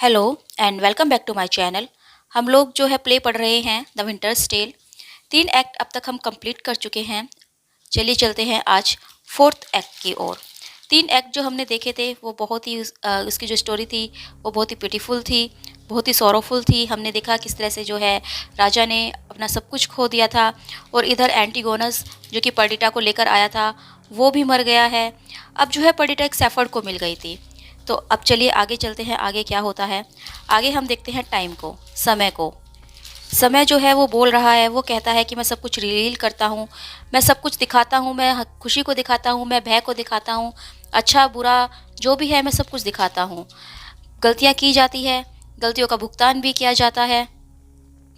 Hello and welcome back to my channel. हम लोग जो है प्ले पढ़ रहे हैं द विंटर्स टेल। 3 एक्ट अब तक हम कंप्लीट कर चुके हैं। चलिए चलते हैं आज 4th एक्ट की ओर। 3 एक्ट जो हमने देखे थे वो बहुत ही उसकी जो स्टोरी थी वो बहुत ही पिटीफुल थी, बहुत ही सॉरोफुल थी। हमने देखा किस तरह से जो है राजा ने अपना सब कुछ खो दिया था और इधर एंटीगोनस जो कि पर्डिटा को लेकर आया था वो भी मर गया है। अब जो है पर्डिटा एक सेफर्ड को मिल गई थी। तो अब चलिए आगे चलते हैं, आगे क्या होता है। आगे हम देखते हैं टाइम को, समय को। समय जो है वो बोल रहा है, वो कहता है कि मैं सब कुछ रिवील करता हूँ, मैं सब कुछ दिखाता हूँ, मैं खुशी को दिखाता हूँ, मैं भय को दिखाता हूँ, अच्छा बुरा जो भी है मैं सब कुछ दिखाता हूँ। गलतियाँ की जाती है, गलतियों का भुगतान भी किया जाता है,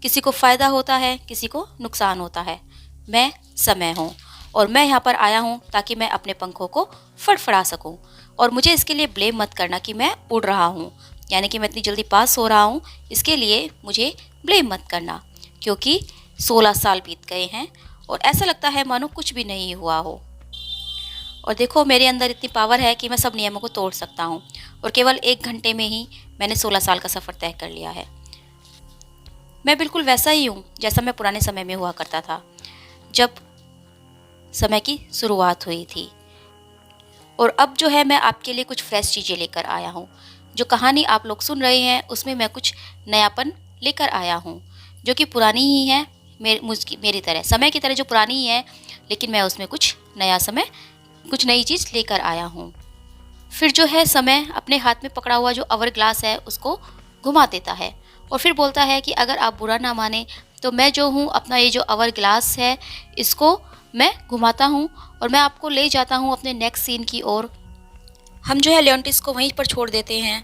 किसी को फ़ायदा होता है, किसी को नुकसान होता है। मैं समय हूँ और मैं यहाँ पर आया हूँ ताकि मैं अपने पंखों को फड़फड़ा सकूँ। और मुझे इसके लिए ब्लेम मत करना कि मैं उड़ रहा हूँ, यानी कि मैं इतनी जल्दी पास हो रहा हूँ, इसके लिए मुझे ब्लेम मत करना। क्योंकि 16 साल बीत गए हैं और ऐसा लगता है मानो कुछ भी नहीं हुआ हो। और देखो मेरे अंदर इतनी पावर है कि मैं सब नियमों को तोड़ सकता हूँ और केवल 1 घंटे में ही मैंने 16 साल का सफ़र तय कर लिया है। मैं बिल्कुल वैसा ही हूँ जैसा मैं पुराने समय में हुआ करता था, जब समय की शुरुआत हुई थी। और अब जो है मैं आपके लिए कुछ फ्रेश चीज़ें लेकर आया हूँ। जो कहानी आप लोग सुन रहे हैं उसमें मैं कुछ नयापन लेकर आया हूँ, जो कि पुरानी ही है, मेरी तरह, समय की तरह जो पुरानी ही है, लेकिन मैं उसमें कुछ नया समय, कुछ नई चीज़ लेकर आया हूँ। फिर जो है समय अपने हाथ में पकड़ा हुआ जो अवर ग्लास है उसको घुमा देता है और फिर बोलता है कि अगर आप बुरा ना माने तो मैं जो हूँ अपना ये जो अवर ग्लास है इसको मैं घुमाता हूँ और मैं आपको ले जाता हूँ अपने नेक्स्ट सीन की ओर। हम जो है लियोंटिस को वहीं पर छोड़ देते हैं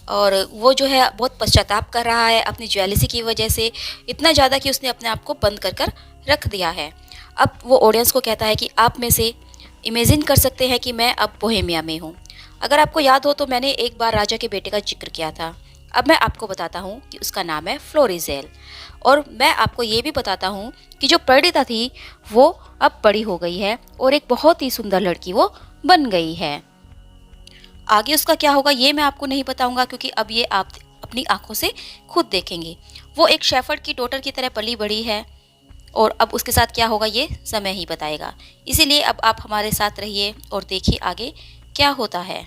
और वो जो है बहुत पश्चाताप कर रहा है अपनी ज्वेलसी की वजह से, इतना ज़्यादा कि उसने अपने आप को बंद कर कर रख दिया है। अब वो ऑडियंस को कहता है कि आप में से इमेजिन कर सकते हैं कि मैं अब बोहेमिया में हूँ। अगर आपको याद हो तो मैंने एक बार राजा के बेटे का जिक्र किया था। अब मैं आपको बताता हूँ कि उसका नाम है फ्लोरिजेल। और मैं आपको ये भी बताता हूँ कि जो पर्डिता थी वो अब बड़ी हो गई है और एक बहुत ही सुंदर लड़की वो बन गई है। आगे उसका क्या होगा ये मैं आपको नहीं बताऊंगा, क्योंकि अब ये आप अपनी आंखों से खुद देखेंगे। वो एक शेफर्ड की डॉटर की तरह पली बड़ी है और अब उसके साथ क्या होगा ये समय ही बताएगा। इसीलिए अब आप हमारे साथ रहिए और देखिए आगे क्या होता है।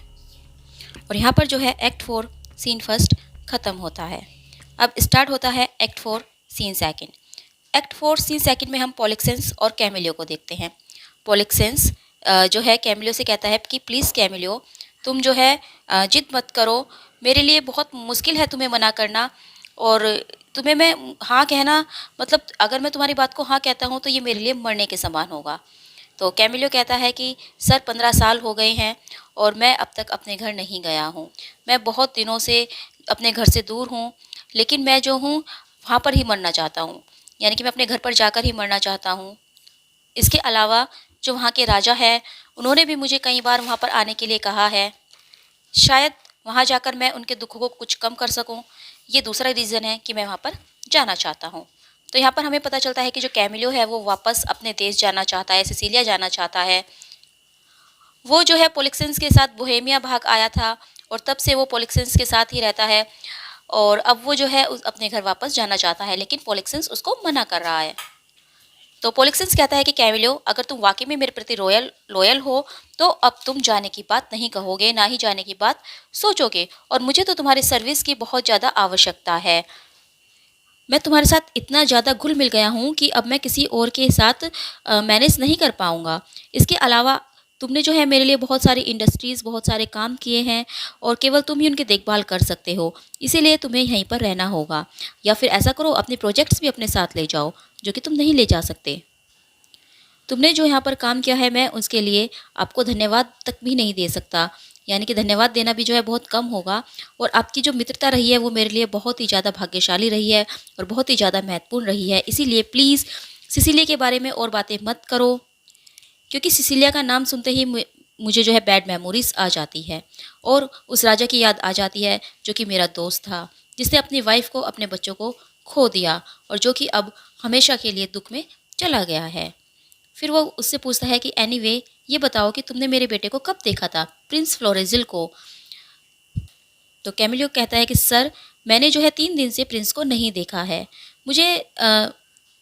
और यहाँ पर जो है एक्ट 4 सीन फर्स्ट ख़त्म होता है। अब स्टार्ट होता है act 4 scene second. Act 4 scene second में हम पॉलिक्सेंस और कैमिलियो को देखते हैं। पॉलिक्सेंस जो है कैमिलियो से कहता है कि प्लीज़ कैमिलियो तुम जो है जिद मत करो, मेरे लिए बहुत मुश्किल है तुम्हें मना करना और तुम्हें मैं हाँ कहना, मतलब अगर मैं तुम्हारी बात को हाँ कहता हूँ तो ये मेरे लिए मरने के समान होगा। तो कैमिलियो कहता है कि सर 15 साल हो गए हैं और मैं अब तक अपने घर नहीं गया हूँ। मैं बहुत दिनों से अपने घर से दूर हूँ, लेकिन मैं जो हूँ वहाँ पर ही मरना चाहता हूँ, यानी कि मैं अपने घर पर जाकर ही मरना चाहता हूँ। इसके अलावा जो वहाँ के राजा हैं उन्होंने भी मुझे कई बार वहाँ पर आने के लिए कहा है, शायद वहाँ जाकर मैं उनके दुखों को कुछ कम कर सकूँ। ये दूसरा रीज़न है कि मैं वहाँ पर जाना चाहता हूँ। तो यहाँ पर हमें पता चलता है कि जो कैमिलियो है वो वापस अपने देश जाना चाहता है, सिसिलिया जाना चाहता है। वो जो है पोलिक्सेंस के साथ बोहेमिया भाग आया था और तब से वो पोलिक्सेंस के साथ ही रहता है और अब वो जो है अपने घर वापस जाना चाहता है, लेकिन पोलिक्सेंस उसको मना कर रहा है। तो पोलिक्सेंस कहता है कि कैमिलियो अगर तुम वाकई में मेरे प्रति लॉयल हो तो अब तुम जाने की बात नहीं कहोगे, ना ही जाने की बात सोचोगे, और मुझे तो तुम्हारी सर्विस की बहुत ज़्यादा आवश्यकता है। मैं तुम्हारे साथ इतना ज़्यादा घुल मिल गया हूँ कि अब मैं किसी और के साथ मैनेज नहीं कर पाऊँगा। इसके अलावा तुमने जो है मेरे लिए बहुत सारी इंडस्ट्रीज़, बहुत सारे काम किए हैं और केवल तुम ही उनकी देखभाल कर सकते हो, इसीलिए तुम्हें यहीं पर रहना होगा। या फिर ऐसा करो अपने प्रोजेक्ट्स भी अपने साथ ले जाओ जो कि तुम नहीं ले जा सकते। तुमने जो यहाँ पर काम किया है मैं उसके लिए आपको धन्यवाद तक भी नहीं दे सकता, यानी कि धन्यवाद देना भी जो है बहुत कम होगा। और आपकी जो मित्रता रही है वो मेरे लिए बहुत ही ज़्यादा भाग्यशाली रही है और बहुत ही ज़्यादा महत्वपूर्ण रही है। इसीलिए प्लीज़ सिसिलिया के बारे में और बातें मत करो, क्योंकि सिसिलिया का नाम सुनते ही मुझे जो है बैड मेमोरीज आ जाती है और उस राजा की याद आ जाती है जो कि मेरा दोस्त था, जिसने अपनी वाइफ को, अपने बच्चों को खो दिया और जो कि अब हमेशा के लिए दुख में चला गया है। फिर वो उससे पूछता है कि एनीवे ये बताओ कि तुमने मेरे बेटे को कब देखा था, प्रिंस फ्लोरेजिल को। तो कैमिलियो कहता है कि सर, मैंने जो है 3 दिन से प्रिंस को नहीं देखा है। मुझे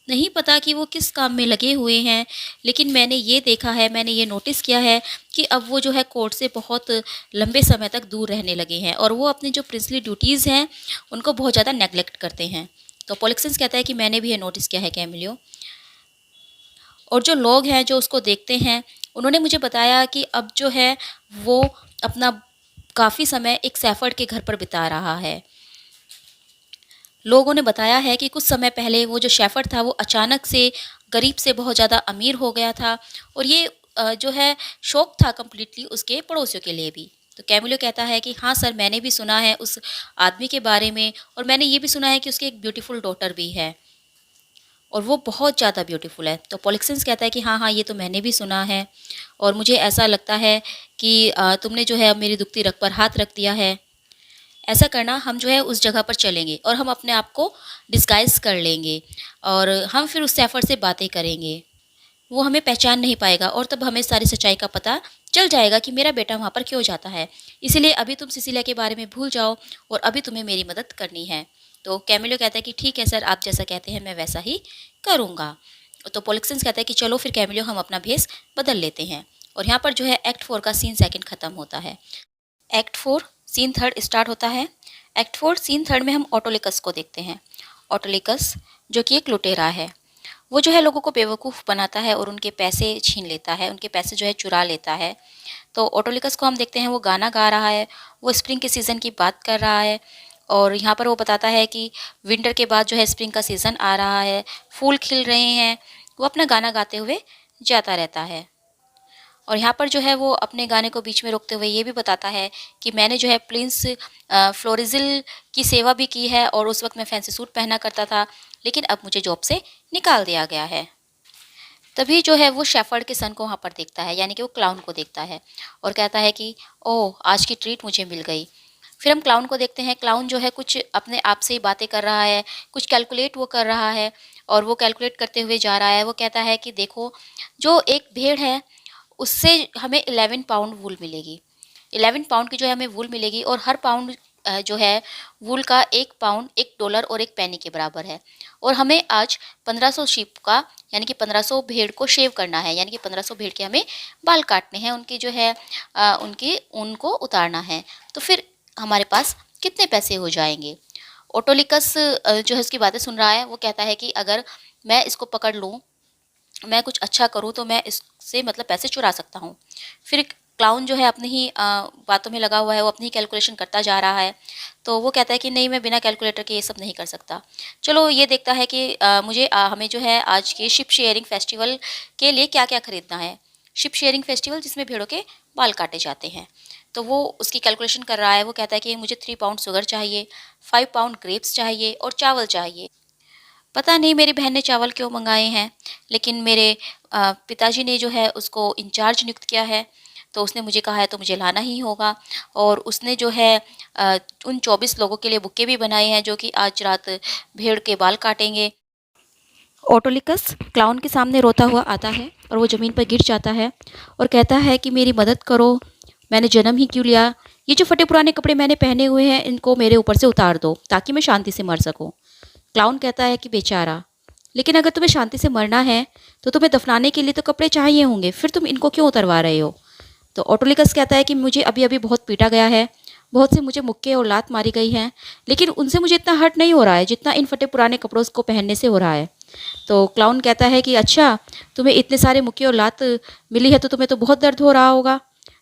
नहीं पता कि वो किस काम में लगे हुए हैं, लेकिन मैंने ये देखा है, मैंने ये नोटिस किया है कि अब वो जो है कोर्ट से बहुत लंबे समय तक दूर रहने लगे हैं और वो अपनी जो प्रिंसली ड्यूटीज़ हैं उनको बहुत ज़्यादा नेगलेक्ट करते हैं। तो पॉलिक्सेंस कहता है कि मैंने भी ये नोटिस किया है कैमिलियो, और जो लोग हैं जो उसको देखते हैं उन्होंने मुझे बताया कि अब जो है वो अपना काफ़ी समय एक सैफर्ड के घर पर बिता रहा है। लोगों ने बताया है कि कुछ समय पहले वो जो शेफर्ड था वो अचानक से गरीब से बहुत ज़्यादा अमीर हो गया था, और ये जो है शौक था कम्प्लीटली उसके पड़ोसियों के लिए भी। तो कैमिलो कहता है कि हाँ सर, मैंने भी सुना है उस आदमी के बारे में, और मैंने ये भी सुना है कि उसकी एक ब्यूटीफुल डॉटर भी है और वो बहुत ज़्यादा ब्यूटीफुल है। तो पॉलिक्सेंस कहता है कि हाँ हाँ, ये तो मैंने भी सुना है, और मुझे ऐसा लगता है कि तुमने जो है अब मेरी दुखती रग पर हाथ रख दिया है। ऐसा करना, हम जो है उस जगह पर चलेंगे और हम अपने आप को डिस्गाइज़ कर लेंगे और हम फिर उस सैफर से बातें करेंगे। वो हमें पहचान नहीं पाएगा और तब हमें सारी सच्चाई का पता चल जाएगा कि मेरा बेटा वहाँ पर क्यों जाता है। इसीलिए अभी तुम सिसिलिया के बारे में भूल जाओ और अभी तुम्हें मेरी मदद करनी है। तो कैमिलो कहता है कि ठीक है सर, आप जैसा कहते हैं मैं वैसा ही करूँगा। तो पॉलिक्सेंस कहता है कि चलो फिर कैमिलो, हम अपना भेस बदल लेते हैं। और यहाँ पर जो है एक्ट 4 का सीन सेकंड ख़त्म होता है। एक्ट 4 सीन थर्ड स्टार्ट होता है। एक्ट 4 सीन थर्ड में हम ऑटोलिकस को देखते हैं। ऑटोलिकस जो कि एक लुटेरा है, वो जो है लोगों को बेवकूफ़ बनाता है और उनके पैसे छीन लेता है, उनके पैसे जो है चुरा लेता है। तो ऑटोलिकस को हम देखते हैं वो गाना गा रहा है, वो स्प्रिंग के सीज़न की बात कर रहा है, और यहाँ पर वो बताता है कि विंटर के बाद जो है स्प्रिंग का सीज़न आ रहा है, फूल खिल रहे हैं। वो अपना गाना गाते हुए जाता रहता है, और यहाँ पर जो है वो अपने गाने को बीच में रोकते हुए ये भी बताता है कि मैंने जो है प्रिंस फ्लोरिजिल की सेवा भी की है, और उस वक्त मैं फैंसी सूट पहना करता था, लेकिन अब मुझे जॉब से निकाल दिया गया है। तभी जो है वो शेफर्ड के सन को वहाँ पर देखता है, यानी कि वो क्लाउन को देखता है, और कहता है कि ओह, आज की ट्रीट मुझे मिल गई। फिर हम क्लाउन को देखते हैं। क्लाउन जो है कुछ अपने आप से ही बातें कर रहा है, कुछ कैलकुलेट वो कर रहा है, और वो कैलकुलेट करते हुए जा रहा है। वो कहता है कि देखो, जो एक भेड़ है उससे हमें 11 पाउंड वूल मिलेगी। 11 पाउंड की जो है हमें वूल मिलेगी, और हर पाउंड जो है वूल का 1 पाउंड $1 और 1 पेनी के बराबर है। और हमें आज 1500 शीप का, यानी कि 1500 भेड़ को शेव करना है, यानी कि 1500 भेड़ के हमें बाल काटने हैं, उनकी जो है उनकी ऊन को उतारना है। तो फिर हमारे पास कितने पैसे हो जाएंगे। ऑटोलिकस जो है उसकी बातें सुन रहा है। वो कहता है कि अगर मैं इसको पकड़ लूँ, मैं कुछ अच्छा करूँ, तो मैं इससे मतलब पैसे चुरा सकता हूँ। फिर क्लाउन जो है अपनी ही बातों में लगा हुआ है, वो अपनी ही कैलकुलेशन करता जा रहा है। तो वो कहता है कि नहीं, मैं बिना कैलकुलेटर के ये सब नहीं कर सकता। चलो ये देखता है कि हमें जो है आज के शिप शेयरिंग फेस्टिवल के लिए क्या क्या खरीदना है। शिप शेयरिंग फेस्टिवल जिसमें भेड़ों के बाल काटे जाते हैं। तो वो उसकी कैलकुलेशन कर रहा है। वो कहता है कि मुझे 3 पाउंड शुगर चाहिए, 5 पाउंड ग्रेप्स चाहिए और चावल चाहिए। पता नहीं मेरी बहन ने चावल क्यों मंगाए हैं, लेकिन मेरे पिताजी ने जो है उसको इंचार्ज नियुक्त किया है, तो उसने मुझे कहा है तो मुझे लाना ही होगा। और उसने जो है उन 24 लोगों के लिए बुक्के भी बनाए हैं जो कि आज रात भेड़ के बाल काटेंगे। ऑटोलिकस क्लाउन के सामने रोता हुआ आता है और वो ज़मीन पर गिर जाता है और कहता है कि मेरी मदद करो, मैंने जन्म ही क्यों लिया। ये जो फटे पुराने कपड़े मैंने पहने हुए हैं इनको मेरे ऊपर से उतार दो ताकि मैं शांति से मर सकूं। क्लाउन कहता है कि बेचारा, लेकिन अगर तुम्हें शांति से मरना है तो तुम्हें दफनाने के लिए तो कपड़े चाहिए होंगे, फिर तुम इनको क्यों उतरवा रहे हो। तो ऑटोलिकस कहता है कि मुझे अभी अभी बहुत पीटा गया है, बहुत से मुझे मुक्के और लात मारी गई हैं, लेकिन उनसे मुझे इतना हर्ट नहीं हो रहा है जितना इन फटे पुराने कपड़ों को पहनने से हो रहा है। तो क्लाउन कहता है कि अच्छा, तुम्हें इतने सारे मुक्के और लात मिली है तो तुम्हें तो बहुत दर्द हो रहा होगा।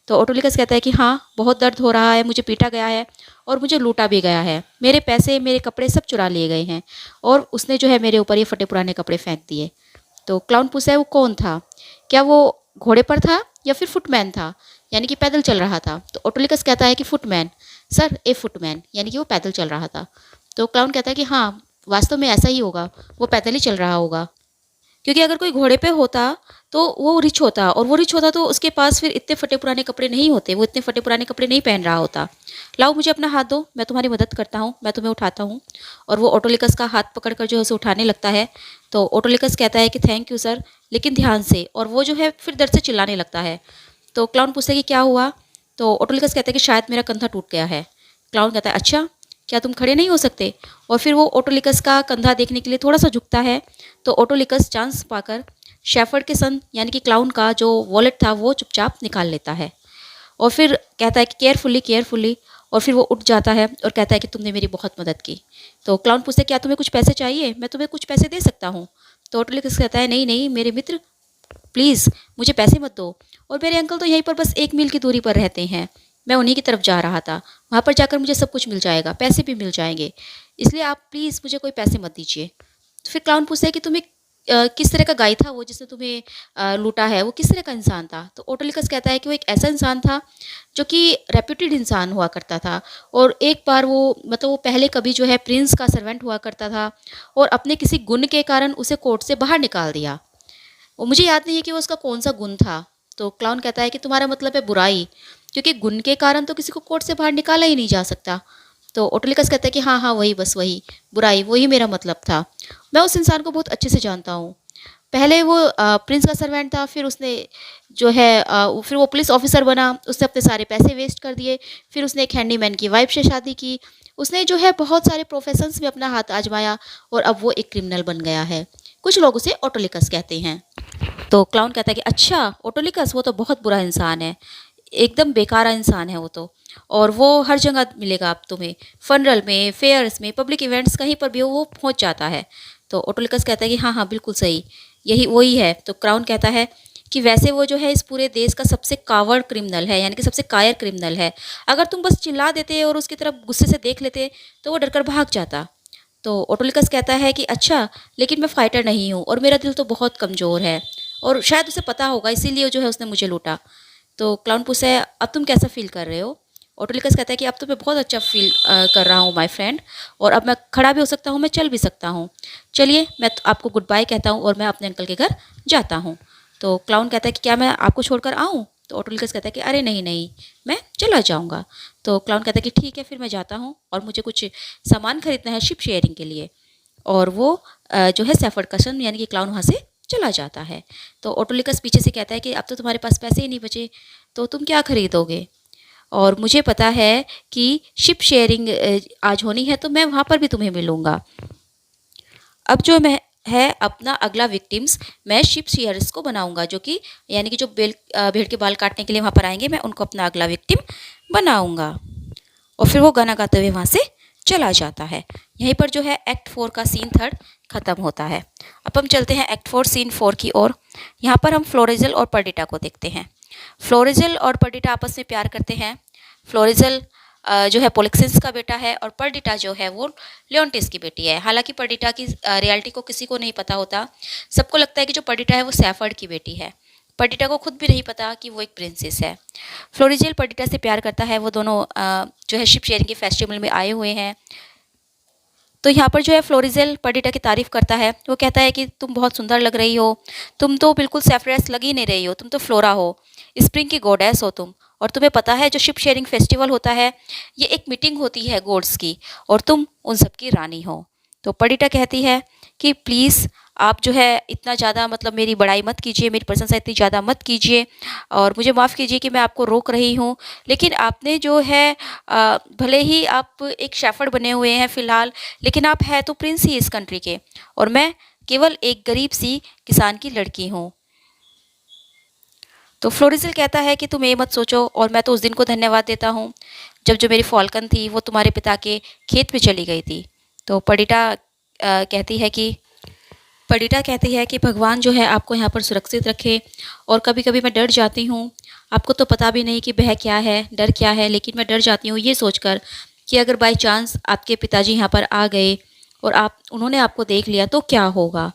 तो ऑटोलिकस कहता है कि हाँ, बहुत दर्द हो रहा है, मुझे पीटा गया है और मुझे लूटा भी गया है, मेरे पैसे मेरे कपड़े सब चुरा लिए गए हैं, और उसने जो है मेरे ऊपर ये फटे पुराने कपड़े फेंक दिए। तो क्लाउन पूछता है वो कौन था, क्या वो घोड़े पर था या फिर फुटमैन था, यानी कि पैदल चल रहा था। तो ऑटोलिकस कहता है कि फुटमैन सर, ए फुटमैन, यानी कि वो पैदल चल रहा था। तो क्लाउन कहता है कि हाँ, वास्तव में ऐसा ही होगा, वो पैदल ही चल रहा होगा, क्योंकि अगर कोई घोड़े पे होता तो वो रिच होता, और वो रिच होता तो उसके पास फिर इतने फटे पुराने कपड़े नहीं होते, वो इतने फटे पुराने कपड़े नहीं पहन रहा होता। लाओ मुझे अपना हाथ दो, मैं तुम्हारी मदद करता हूँ, मैं तुम्हें उठाता हूँ। और वो ऑटोलिकस का हाथ पकड़कर जो है उसे उठाने लगता है। तो ऑटोलिकस कहता है कि थैंक यू सर, लेकिन ध्यान से, और वो जो है फिर दर्द से चिल्लाने लगता है। तो क्लाउन पूछता है कि क्या हुआ। तो ऑटोलिकस कहता है कि शायद मेरा कंधा टूट गया है। क्लाउन कहता है अच्छा, क्या तुम खड़े नहीं हो सकते? और फिर वो ऑटोलिकस का कंधा देखने के लिए थोड़ा सा झुकता है। तो ऑटोलिकस चांस पाकर शेफर्ड के सन यानी कि क्लाउन का जो वॉलेट था वो चुपचाप निकाल लेता है और फिर कहता है कि केयरफुली केयरफुली, और फिर वो उठ जाता है और कहता है कि तुमने मेरी बहुत मदद की। तो क्लाउन पूछता है क्या तुम्हें कुछ पैसे चाहिए? मैं तुम्हें कुछ पैसे दे सकता हूँ। तो ऑटोलिकस कहता है नहीं नहीं मेरे मित्र, प्लीज़ मुझे पैसे मत दो, और मेरे अंकल तो यहीं पर बस 1 मील की दूरी पर रहते हैं। मैं उन्हीं की तरफ जा रहा था, वहाँ पर जाकर मुझे सब कुछ मिल जाएगा, पैसे भी मिल जाएंगे, इसलिए आप प्लीज़ मुझे कोई पैसे मत दीजिए। तो फिर क्लाउन पूछता है कि तुम्हें किस तरह का गाय था वो जिसने तुम्हें लूटा है, वो किस तरह का इंसान था? तो ऑटोलिकस कहता है कि वो एक ऐसा इंसान था जो कि रेप्यूटेड इंसान हुआ करता था, और एक बार वो मतलब वो पहले कभी जो है प्रिंस का सर्वेंट हुआ करता था और अपने किसी गुण के कारण उसे कोर्ट से बाहर निकाल दिया। वो मुझे याद नहीं है कि वो उसका कौन सा गुण था। तो क्लाउन कहता है कि तुम्हारा मतलब है बुराई, क्योंकि गुण के कारण तो किसी को कोर्ट से बाहर निकाला ही नहीं जा सकता। तो ऑटोलिकस कहता है कि हाँ हाँ वही, बस वही बुराई, वही मेरा मतलब था। मैं उस इंसान को बहुत अच्छे से जानता हूँ। पहले वो प्रिंस का सर्वेंट था, फिर उसने जो है फिर वो पुलिस ऑफिसर बना, उसने अपने सारे पैसे वेस्ट कर दिए, फिर उसने एक हैंडीमैन की वाइफ से शादी की, उसने जो है बहुत सारे प्रोफेशंस में अपना हाथ आजमाया और अब वो एक क्रिमिनल बन गया है। कुछ लोग उसे ऑटोलिकस कहते हैं। तो क्लाउन कहता है कि अच्छा ऑटोलिकस, वो तो बहुत बुरा इंसान है, एकदम बेकार इंसान है वो तो, और वो हर जगह मिलेगा अब तुम्हें, फनरल में, फेयर्स में, पब्लिक इवेंट्स, कहीं पर भी वो पहुंच जाता है। तो ऑटोलिकस कहता है कि हाँ हाँ बिल्कुल सही, यही वही है। तो क्राउन कहता है कि वैसे वो जो है इस पूरे देश का सबसे कावड़ क्रिमिनल है, यानी कि सबसे कायर क्रिमिनल है। अगर तुम बस चिल्ला देते और उसकी तरफ गुस्से से देख लेते तो वो डरकर भाग जाता। तो ऑटोलिकस कहता है कि अच्छा, लेकिन मैं फाइटर नहीं हूँ और मेरा दिल तो बहुत कमज़ोर है, और शायद उसे पता होगा इसीलिए जो है उसने मुझे लूटा। तो क्लाउन पूछता है अब तुम कैसा फील कर रहे हो? ऑटोलिकस कहता है कि अब तो मैं बहुत अच्छा फील कर रहा हूँ माय फ्रेंड, और अब मैं खड़ा भी हो सकता हूँ, मैं चल भी सकता हूँ। चलिए मैं तो आपको गुड बाय कहता हूँ और मैं अपने अंकल के घर जाता हूँ। तो क्लाउन कहता है कि क्या मैं आपको छोड़कर आऊँ? तो ऑटोलिकस कहता है कि अरे नहीं नहीं, मैं चला जाऊँगा। तो क्लाउन कहता है कि ठीक है फिर मैं जाता हूँ, और मुझे कुछ सामान खरीदना है शिप शेयरिंग के लिए। और वो जो है सेफर्ड कसन यानी कि क्लाउन वहाँ से चला जाता है। तो ऑटोलिकस पीछे से कहता है कि अब तो तुम्हारे पास पैसे ही नहीं बचे, तो तुम क्या खरीदोगे? और मुझे पता है कि शिप शेयरिंग आज होनी है, तो मैं वहाँ पर भी तुम्हें मिलूँगा। अब जो मैं है अपना अगला विक्टिम्स मैं शिप शेयर्स को बनाऊंगा, जो कि यानी कि जो भेड़ के बाल काटने के लिए वहाँ पर आएंगे, मैं उनको अपना अगला विक्टिम बनाऊंगा। और फिर वो गाना गाते हुए वहाँ से चला जाता है। यहीं पर जो है एक्ट 4 का सीन 3 खत्म होता है। अब हम चलते हैं एक्ट 4 सीन 4 की ओर। यहाँ पर हम फ्लोरिज़ल और पर्डिटा को देखते हैं। फ्लोरिज़ल और पर्डिटा आपस में प्यार करते हैं। फ्लोरिज़ल जो है पोलिक्सिस का बेटा है, और पर्डिटा जो है वो लियोन्टिस की बेटी है। हालांकि पर्डिटा की रियलिटी को किसी को नहीं पता होता। सबको लगता है कि जो पर्डिटा है वो सेफर्ड की बेटी है। पर्डिटा को खुद भी नहीं पता कि वो एक प्रिंसेस है। फ्लोरिज़ल पर्डिटा से प्यार करता है। वो दोनों जो है शिप शेयरिंग के फेस्टिवल में आए हुए हैं। तो यहाँ पर जो है फ्लोरिज़ल पर्डिटा की तारीफ़ करता है। वो कहता है कि तुम बहुत सुंदर लग रही हो, तुम तो बिल्कुल सेफरेस लग ही नहीं रही हो, तुम तो फ्लोरा हो, स्प्रिंग की गॉडेस हो तुम। और तुम्हें पता है जो शिप शेयरिंग फेस्टिवल होता है ये एक मीटिंग होती है गॉड्स की, और तुम उन सब की रानी हो। तो पर्डिटा कहती है कि प्लीज़ आप जो है इतना ज़्यादा मतलब मेरी बड़ाई मत कीजिए, मेरी प्रशंसा इतनी ज़्यादा मत कीजिए, और मुझे माफ़ कीजिए कि मैं आपको रोक रही हूँ, लेकिन आपने जो है भले ही आप एक शेफर्ड बने हुए हैं फ़िलहाल, लेकिन आप है तो प्रिंस ही इस कंट्री के, और मैं केवल एक गरीब सी किसान की लड़की हूँ। तो फ्लोरिज़ल कहता है कि तुम ये मत सोचो, और मैं तो उस दिन को धन्यवाद देता हूँ जब जो मेरी फॉल्कन थी वो तुम्हारे पिता के खेत में चली गई थी। तो पर्डिटा कहती है कि भगवान जो है आपको यहाँ पर सुरक्षित रखे, और कभी कभी मैं डर जाती हूँ। आपको तो पता भी नहीं कि भय क्या है, डर क्या है, लेकिन मैं डर जाती हूँ ये सोचकर कि अगर बाई चांस आपके पिताजी यहाँ पर आ गए और उन्होंने आपको देख लिया तो क्या होगा।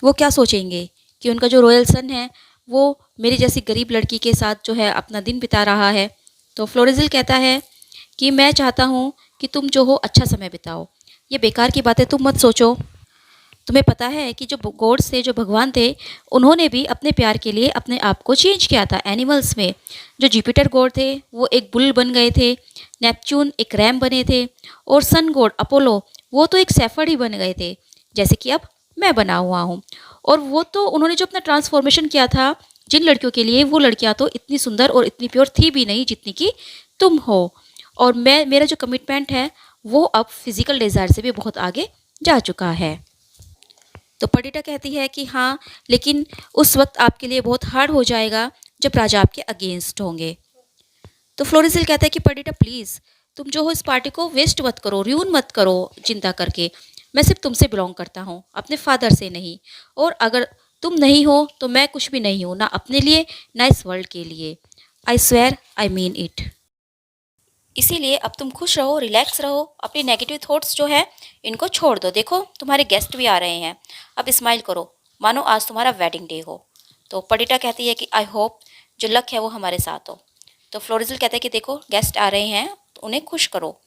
वो क्या सोचेंगे कि उनका जो रॉयल सन है वो मेरी जैसी गरीब लड़की के साथ जो है अपना दिन बिता रहा है। तो फ्लोरिज़ल कहता है कि मैं चाहता हूँ कि तुम जो हो अच्छा समय बिताओ, ये बेकार की बातें तुम मत सोचो। तुम्हें पता है कि जो गॉड्स थे, जो भगवान थे, उन्होंने भी अपने प्यार के लिए अपने आप को चेंज किया था एनिमल्स में। जो जुपिटर गॉड थे वो एक बुल बन गए थे, नेपच्यून एक रैम बने थे, और सन गॉड अपोलो वो तो एक सेफर्ड ही बन गए थे, जैसे कि अब मैं बना हुआ हूँ। और वो तो उन्होंने जो अपना ट्रांसफॉर्मेशन किया था जिन लड़कियों के लिए, वो लड़कियाँ तो इतनी सुंदर और इतनी प्योर थी भी नहीं जितनी कि तुम हो। और मेरा जो कमिटमेंट है वो अब फिजिकल डिज़ायर से भी बहुत आगे जा चुका है। तो पर्डिटा कहती है कि हाँ, लेकिन उस वक्त आपके लिए बहुत हार्ड हो जाएगा जब राजा आपके अगेंस्ट होंगे। तो फ्लोरिजिल कहता है कि पर्डिटा प्लीज़, तुम जो हो इस पार्टी को वेस्ट मत करो, र्यून मत करो चिंता करके। मैं सिर्फ तुमसे बिलोंग करता हूँ, अपने फादर से नहीं। और अगर तुम नहीं हो तो मैं कुछ भी नहीं हूँ, ना अपने लिए ना इस वर्ल्ड के लिए। I swear I mean it. इसीलिए अब तुम खुश रहो, रिलैक्स रहो, अपनी नेगेटिव थॉट्स जो है इनको छोड़ दो। देखो तुम्हारे गेस्ट भी आ रहे हैं, अब स्माइल करो, मानो आज तुम्हारा वेडिंग डे हो। तो पर्डिटा कहती है कि आई होप जो लक है वो हमारे साथ हो। तो फ्लोरिजिल कहता है कि देखो गेस्ट आ रहे हैं तो उन्हें खुश करो,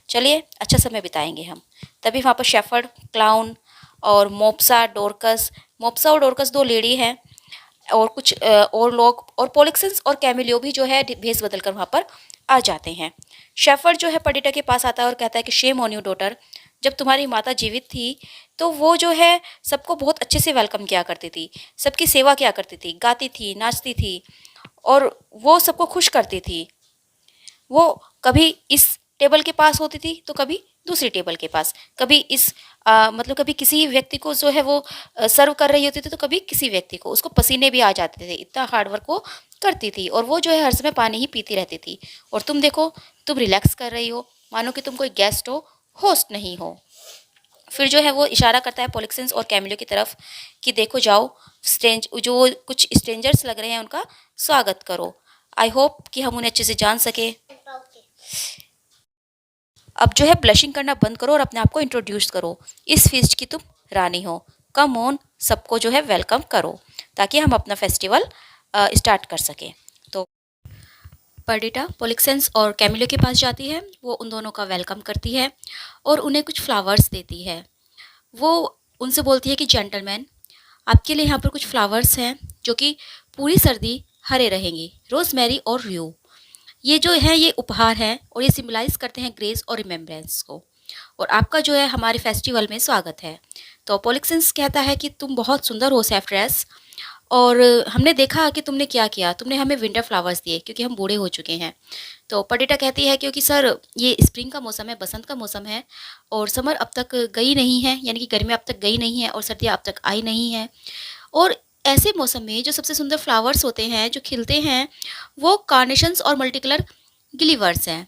चलिए अच्छा समय बिताएंगे हम। तभी वहाँ पर शेफर्ड, क्लाउन और मोप्सा और डोरकस दो लेडी हैं, और कुछ और लोग, और पोलिक्सेंस और कैमिलियो भी जो है भेस बदल कर वहाँ पर आ जाते हैं। शेफर्ड जो है पर्डिटा के पास आता है और कहता है कि शेम ऑन यू डॉटर, जब तुम्हारी माता जीवित थी तो वो जो है सबको बहुत अच्छे से वेलकम किया करती थी, सबकी सेवा किया करती थी, गाती थी, नाचती थी, और वो सबको खुश करती थी। वो कभी इस टेबल के पास होती थी तो कभी दूसरी टेबल के पास, कभी मतलब कभी किसी व्यक्ति को जो है वो सर्व कर रही होती थी तो कभी किसी व्यक्ति को, उसको पसीने भी आ जाते थे, इतना हार्डवर्क वो करती थी। और वो जो है हर समय पानी ही पीती रहती थी। और तुम देखो, तुम रिलैक्स कर रही हो, मानो कि तुम कोई गेस्ट हो, होस्ट नहीं हो। फिर जो है वो इशारा करता है पोलिक्सेंस और कैमिलो की तरफ कि देखो जाओ, जो कुछ स्ट्रेंजर्स लग रहे हैं उनका स्वागत करो। आई होप कि हम उन्हें अच्छे से जान सके। अब जो है ब्लशिंग करना बंद करो और अपने आप को इंट्रोड्यूस करो, इस फीस्ट की तुम रानी हो। कम ऑन, सबको जो है वेलकम करो ताकि हम अपना फेस्टिवल स्टार्ट कर सकें। तो पर्डिटा पोलिक्सेंस और कैमिलो के पास जाती है, वो उन दोनों का वेलकम करती है और उन्हें कुछ फ्लावर्स देती है। वो उनसे बोलती है कि जेंटलमैन, आपके लिए यहाँ पर कुछ फ्लावर्स हैं जो कि पूरी सर्दी हरे रहेंगी, रोज़मेरी और र्यू। ये जो है ये उपहार है और ये सिम्बलाइज करते हैं ग्रेस और रिमेम्बरेंस को, और आपका जो है हमारे फेस्टिवल में स्वागत है। तो पोलिक्सेंस कहता है कि तुम बहुत सुंदर हो सेफ्रेस, और हमने देखा कि तुमने क्या किया, तुमने हमें विंटर फ्लावर्स दिए क्योंकि हम बूढ़े हो चुके हैं। तो पर्डिटा कहती है क्योंकि सर ये स्प्रिंग का मौसम है, बसंत का मौसम है, और समर अब तक गई नहीं है, यानी कि गर्मी अब तक गई नहीं है और सर्दियाँ अब तक आई नहीं है। और ऐसे मौसम में जो सबसे सुंदर फ्लावर्स होते हैं जो खिलते हैं वो कार्नेशंस और मल्टी कलर गिलीवर्स हैं,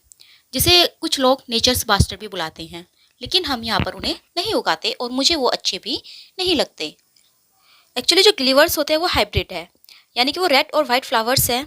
जिसे कुछ लोग नेचर्स बास्टर भी बुलाते हैं, लेकिन हम यहाँ पर उन्हें नहीं उगाते और मुझे वो अच्छे भी नहीं लगते। एक्चुअली जो गिलीवर्स होते हैं वो हाइब्रिड है, यानी कि वो रेड और वाइट फ्लावर्स हैं।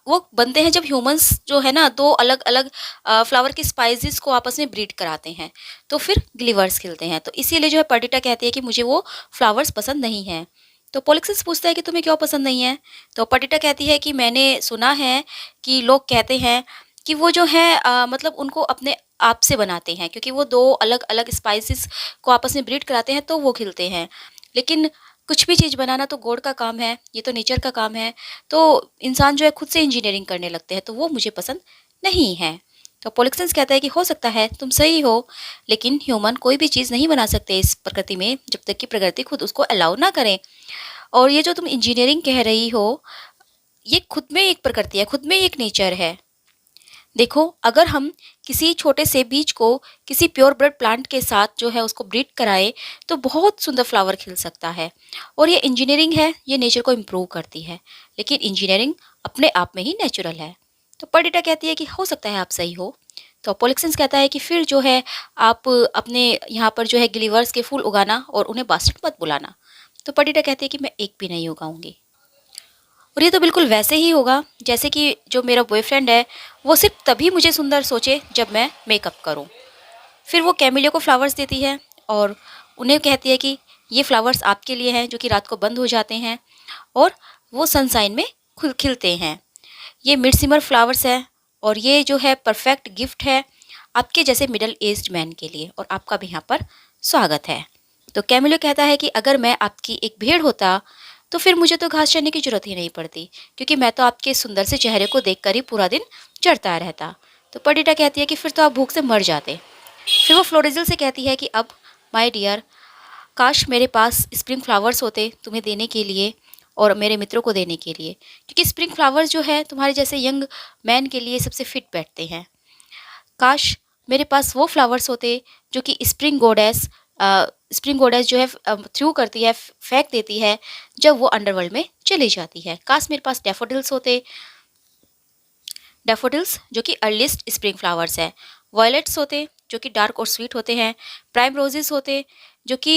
वो बनते हैं जब ह्यूमंस जो है ना दो अलग अलग फ्लावर के स्पाइसेस को आपस में ब्रीड कराते हैं, तो फिर गिलीवर्स खिलते हैं। तो इसीलिए जो है पर्डिटा कहती है कि मुझे वो फ्लावर्स पसंद नहीं हैं। तो पोलिक्सेंस पूछता है कि तुम्हें क्यों पसंद नहीं है। तो पर्डिटा कहती है कि मैंने सुना है कि लोग कहते हैं कि वो जो है मतलब उनको अपने आप से बनाते हैं, क्योंकि वो दो अलग अलग स्पाइसेस को आपस में ब्रीड कराते हैं तो वो खिलते हैं। लेकिन कुछ भी चीज़ बनाना तो गॉड का काम है, ये तो नेचर का काम है। तो इंसान जो है खुद से इंजीनियरिंग करने लगते हैं, तो वो मुझे पसंद नहीं है। तो पोलिक्सेंस कहता है कि हो सकता है तुम सही हो, लेकिन ह्यूमन कोई भी चीज़ नहीं बना सकते इस प्रकृति में जब तक कि प्रकृति खुद उसको अलाउ ना करे। और ये जो तुम इंजीनियरिंग कह रही हो, ये खुद में एक प्रकृति है, खुद में एक नेचर है। देखो, अगर हम किसी छोटे से बीज को किसी प्योर ब्लड प्लांट के साथ जो है उसको ब्रीड कराए तो बहुत सुंदर फ्लावर खिल सकता है। और ये इंजीनियरिंग है, ये नेचर को इम्प्रूव करती है, लेकिन इंजीनियरिंग अपने आप में ही नेचुरल है। तो पर्डिटा कहती है कि हो सकता है आप सही हो। तो पोलिक्सेंस कहता है कि फिर जो है आप अपने यहाँ पर जो है गिलीवर्स के फूल उगाना और उन्हें बास्टर्ड मत बुलाना। तो पर्डिटा कहती है कि मैं एक भी नहीं उगाऊंगी। और ये तो बिल्कुल वैसे ही होगा जैसे कि जो मेरा बॉयफ्रेंड है वो सिर्फ तभी मुझे सुंदर सोचे जब मैं मेकअप करूं। फिर वो कैमिलियो को फ्लावर्स देती है और उन्हें कहती है कि ये फ्लावर्स आपके लिए हैं जो कि रात को बंद हो जाते हैं और वो सनसाइन में खिलते हैं। ये मिडसिमर फ्लावर्स है और ये जो है परफेक्ट गिफ्ट है आपके जैसे मिडिल एज्ड मैन के लिए, और आपका भी यहाँ पर स्वागत है। तो कैमिलियो कहता है कि अगर मैं आपकी एक भेड़ होता तो फिर मुझे तो घास चरने की जरूरत ही नहीं पड़ती, क्योंकि मैं तो आपके सुंदर से चेहरे को देखकर ही पूरा दिन चढ़ता रहता। तो पर्डिटा कहती है कि फिर तो आप भूख से मर जाते। फिर वो फ्लोरिजिल से कहती है कि अब माय डियर, काश मेरे पास स्प्रिंग फ्लावर्स होते तुम्हें देने के लिए और मेरे मित्रों को देने के लिए, क्योंकि स्प्रिंग फ्लावर्स जो है तुम्हारे जैसे यंग मैन के लिए सबसे फिट बैठते हैं। काश मेरे पास वो फ्लावर्स होते जो कि स्प्रिंग गोडेस जो है थ्रू करती है, फेंक देती है जब वो अंडरवर्ल्ड में चली जाती है। काश मेरे पास डैफोडिल्स होते, डैफोडिल्स जो कि अर्लीस्ट स्प्रिंग फ्लावर्स है। वायलेट्स होते जो कि डार्क और स्वीट होते हैं। प्राइम रोजेस होते जो कि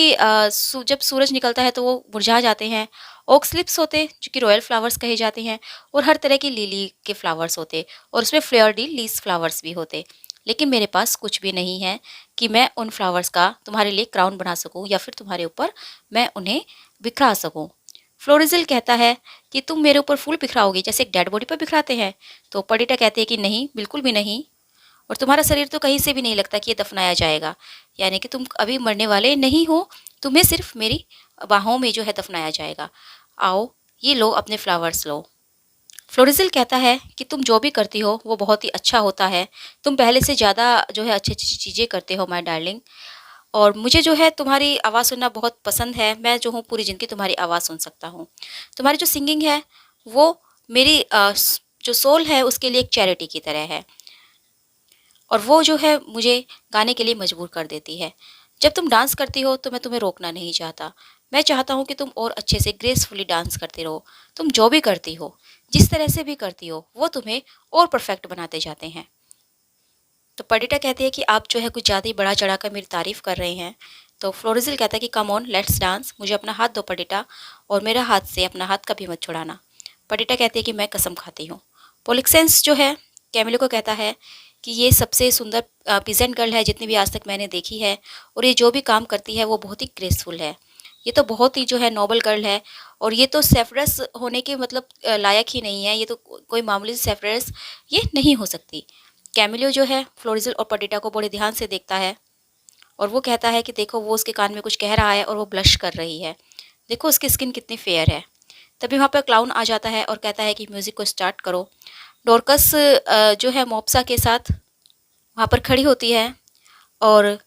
जब सूरज निकलता है तो वो मुरझा जाते हैं। ओक्सलिप्स होते जो कि रॉयल फ्लावर्स कहे जाते हैं। और हर तरह की लिली के फ्लावर्स होते और उसमें फ्लेयर डी लीस फ्लावर्स भी होते। लेकिन मेरे पास कुछ भी नहीं है कि मैं उन फ्लावर्स का तुम्हारे लिए क्राउन बना सकूं या फिर तुम्हारे ऊपर मैं उन्हें बिखरा सकूं। फ्लोरिजिल कहता है कि तुम मेरे ऊपर फूल बिखराओगे जैसे एक डेड बॉडी पर बिखराते हैं। तो पर्डिटा कहती है कि नहीं, बिल्कुल भी नहीं, और तुम्हारा शरीर तो कहीं से भी नहीं लगता कि ये दफनाया जाएगा, यानी कि तुम अभी मरने वाले नहीं हो, तुम्हें सिर्फ मेरी बाहों में जो है दफनाया जाएगा। आओ, ये लो, अपने फ्लावर्स लो। फ्लोरिजिल कहता है कि तुम जो भी करती हो वो बहुत ही अच्छा होता है, तुम पहले से ज़्यादा जो है अच्छी अच्छी चीज़ें करते हो माय डार्लिंग, और मुझे जो है तुम्हारी आवाज़ सुनना बहुत पसंद है। मैं जो हूँ पूरी ज़िंदगी तुम्हारी आवाज़ सुन सकता हूँ। तुम्हारी जो सिंगिंग है वो मेरी जो सोल है उसके लिए एक चैरिटी की तरह है, और वो जो है मुझे गाने के लिए मजबूर कर देती है। जब तुम डांस करती हो तो मैं तुम्हें रोकना नहीं चाहता। मैं चाहता हूँ कि तुम और अच्छे से ग्रेसफुली डांस करते रहो। तुम जो भी करती हो, जिस तरह से भी करती हो, वो तुम्हें और परफेक्ट बनाते जाते हैं। तो पर्डिटा कहती है कि आप जो है कुछ ज़्यादा ही बड़ा चढ़ाकर मेरी तारीफ़ कर रहे हैं। तो फ्लोरिजिल कहता है कि कम ऑन लेट्स डांस, मुझे अपना हाथ दो पर्डिटा, और मेरा हाथ से अपना हाथ कभी मत छुड़ाना। पर्डिटा कहती है कि मैं कसम खाती हूँ। पोलिक्सेंस जो है कैमिलो को कहता है कि ये सबसे सुंदर पीजेंट गर्ल है जितनी भी आज तक मैंने देखी है, और ये जो भी काम करती है वो बहुत ही ग्रेसफुल है। ये तो बहुत ही जो है नोबल गर्ल है, और ये तो सेफरेस होने के मतलब लायक ही नहीं है। ये तो कोई मामूली सेफरेस ये नहीं हो सकती। कैमिलो जो है फ्लोरिजिल और पर्डिटा को बड़े ध्यान से देखता है, और वो कहता है कि देखो, वो उसके कान में कुछ कह रहा है और वो ब्लश कर रही है। देखो उसकी स्किन कितनी फेयर है। तभी वहाँ पर क्लाउन आ जाता है और कहता है कि म्यूज़िक को स्टार्ट करो। डोरकस जो है मोप्सा के साथ वहाँ पर खड़ी होती है, और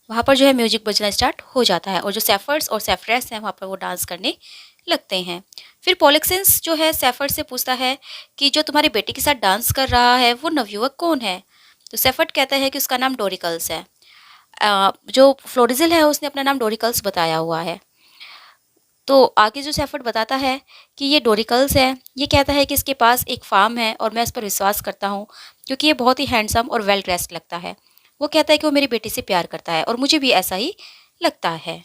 वहाँ पर जो है म्यूजिक बजना स्टार्ट हो जाता है, और जो सेफर्स और सेफरेस हैं वहाँ पर वो डांस करने लगते हैं। फिर पॉलिक्सेंस जो है सेफर्ड से पूछता है कि जो तुम्हारी बेटी के साथ डांस कर रहा है वो नवयुवक कौन है। तो सेफर्ड कहता है कि उसका नाम डोरिकल्स है। जो फ्लोरिजिल है उसने अपना नाम डोरिकल्स बताया हुआ है। तो आगे जो सेफर्ड बताता है कि ये डोरिकल्स है, ये कहता है कि इसके पास एक फार्म है और मैं इस पर विश्वास करता हूँ क्योंकि ये बहुत ही हैंडसम और वेल ड्रेस्ड लगता है। वो कहता है कि वो मेरी बेटी से प्यार करता है, और मुझे भी ऐसा ही लगता है।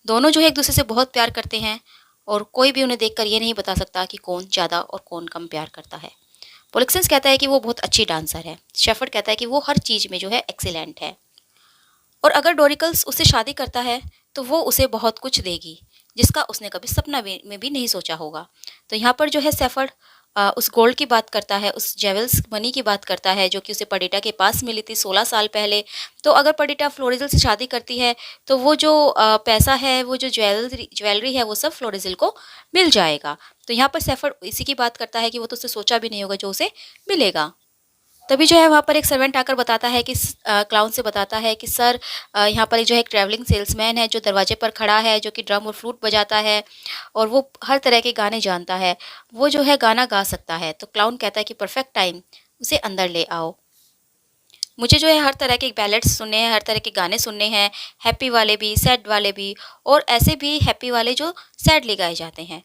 दोनों जो है एक दूसरे से बहुत प्यार करते हैं, और कोई भी उन्हें देखकर ये नहीं बता सकता कि कौन ज़्यादा और कौन कम प्यार करता है। पोलिक्सेंस कहता है कि वो बहुत अच्छी डांसर है। शेफर्ड कहता है कि वो हर चीज़ में जो है एक्सीलेंट है, और अगर डोरिकल्स उससे शादी करता है तो वो उसे बहुत कुछ देगी जिसका उसने कभी सपना में भी नहीं सोचा होगा। तो यहाँ पर जो है शेफर्ड उस गोल्ड की बात करता है, उस जेवल्स मनी की बात करता है जो कि उसे पर्डिटा के पास मिली थी 16 साल पहले। तो अगर पर्डिटा फ्लोरिजिल से शादी करती है तो वो जो पैसा है, वो जो ज्वेलरी है, वो सब फ्लोरिजिल को मिल जाएगा। तो यहाँ पर शेफर्ड इसी की बात करता है कि वो तो उससे सोचा भी नहीं होगा जो उसे मिलेगा। तभी जो है वहाँ पर एक सर्वेंट आकर बताता है कि क्लाउन से बताता है कि सर, यहाँ पर एक जो है एक ट्रैवलिंग सेल्समैन है जो दरवाजे पर खड़ा है, जो कि ड्रम और फ्लूट बजाता है, और वो हर तरह के गाने जानता है, वो जो है गाना गा सकता है। तो क्लाउन कहता है कि परफेक्ट टाइम, उसे अंदर ले आओ। मुझे जो है हर तरह के बैलेट्स सुनने हैं, हर तरह के गाने सुनने हैं, हैप्पी वाले भी, सैड वाले भी, और ऐसे भी हैप्पी वाले जो सैडली गाए जाते हैं।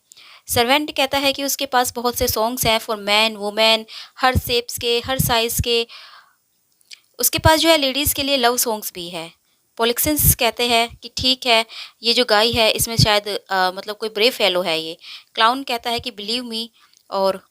सर्वेंट कहता है कि उसके पास बहुत से सॉन्ग्स हैं for man women, her shapes के, हर साइज़ के। उसके पास जो है लेडीज़ के लिए लव सॉन्ग्स भी है। पोलिक्सेंस कहते हैं कि ठीक है, ये जो गाय है इसमें शायद मतलब कोई ब्रेव फेलो है ये। क्लाउन कहता है कि बिलीव मी, और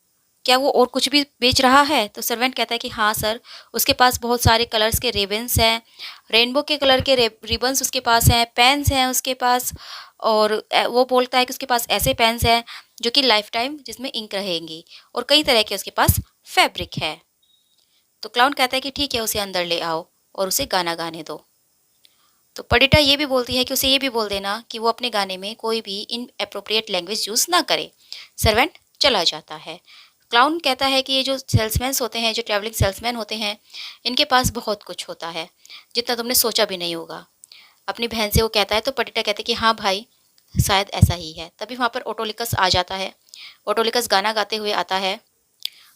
क्या वो और कुछ भी बेच रहा है। तो सर्वेंट कहता है कि हाँ सर, उसके पास बहुत सारे कलर्स के रिबन्स हैं, रेनबो के कलर के रिबन्स उसके पास हैं, पेन्स हैं उसके पास, और वो बोलता है कि उसके पास ऐसे पेन्स हैं जो कि लाइफ टाइम जिसमें इंक रहेंगी, और कई तरह के उसके पास फैब्रिक है। तो क्लाउन कहता है कि ठीक है, उसे अंदर ले आओ और उसे गाना गाने दो। तो पर्डिटा ये भी बोलती है कि उसे ये भी बोल देना कि वो अपने गाने में कोई भी इनएप्रोप्रिएट लैंग्वेज यूज़ ना करे। सर्वेंट चला जाता है। क्लाउन कहता है कि ये जो सेल्समैन्स होते हैं, जो ट्रैवलिंग सेल्समैन होते हैं, इनके पास बहुत कुछ होता है जितना तुमने सोचा भी नहीं होगा। अपनी बहन से वो कहता है, तो पर्डिटा कहते हैं कि हाँ भाई, शायद ऐसा ही है। तभी वहाँ पर ऑटोलिकस आ जाता है। ऑटोलिकस गाना गाते हुए आता है,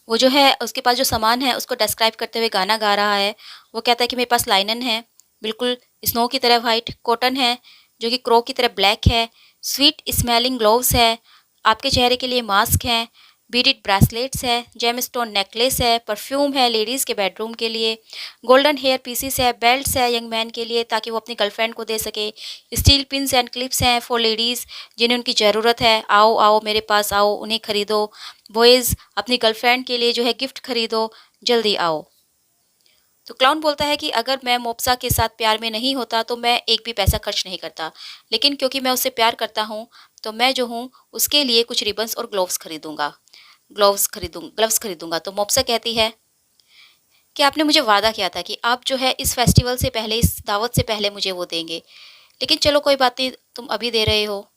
वो जो है उसके पास जो सामान है उसको डिस्क्राइब करते हुए गाना गा रहा है। वो कहता है कि मेरे पास लाइनन है, बिल्कुल स्नो की तरह वाइट, कॉटन है जो कि क्रो की तरह ब्लैक है, स्वीट स्मेलिंग ग्लोव्स है, आपके चेहरे के लिए मास्क है, बीडेड ब्रेसलेट्स है, जेम स्टोन नेकलेस है, परफ्यूम है लेडीज़ के बेडरूम के लिए, गोल्डन हेयर पीसीस है, बेल्ट्स है यंग मैन के लिए ताकि वो अपनी गर्लफ्रेंड को दे सके, स्टील पिन्स एंड क्लिप्स हैं फॉर लेडीज़ जिन्हें उनकी ज़रूरत है, आओ आओ मेरे पास आओ, उन्हें खरीदो। बॉयज़ अपनी गर्लफ्रेंड के लिए जो है गिफ्ट खरीदो, जल्दी आओ। तो क्लाउन बोलता है कि अगर मैं मोप्सा के साथ प्यार में नहीं होता तो मैं एक भी पैसा खर्च नहीं करता, लेकिन क्योंकि मैं उससे प्यार करता हूँ तो मैं जो हूँ उसके लिए कुछ रिबन्स और ग्लव्स खरीदूंगा। तो मोप्सा कहती है कि आपने मुझे वादा किया था कि आप जो है इस फेस्टिवल से पहले, इस दावत से पहले मुझे वो देंगे, लेकिन चलो कोई बात नहीं, तुम अभी दे रहे हो।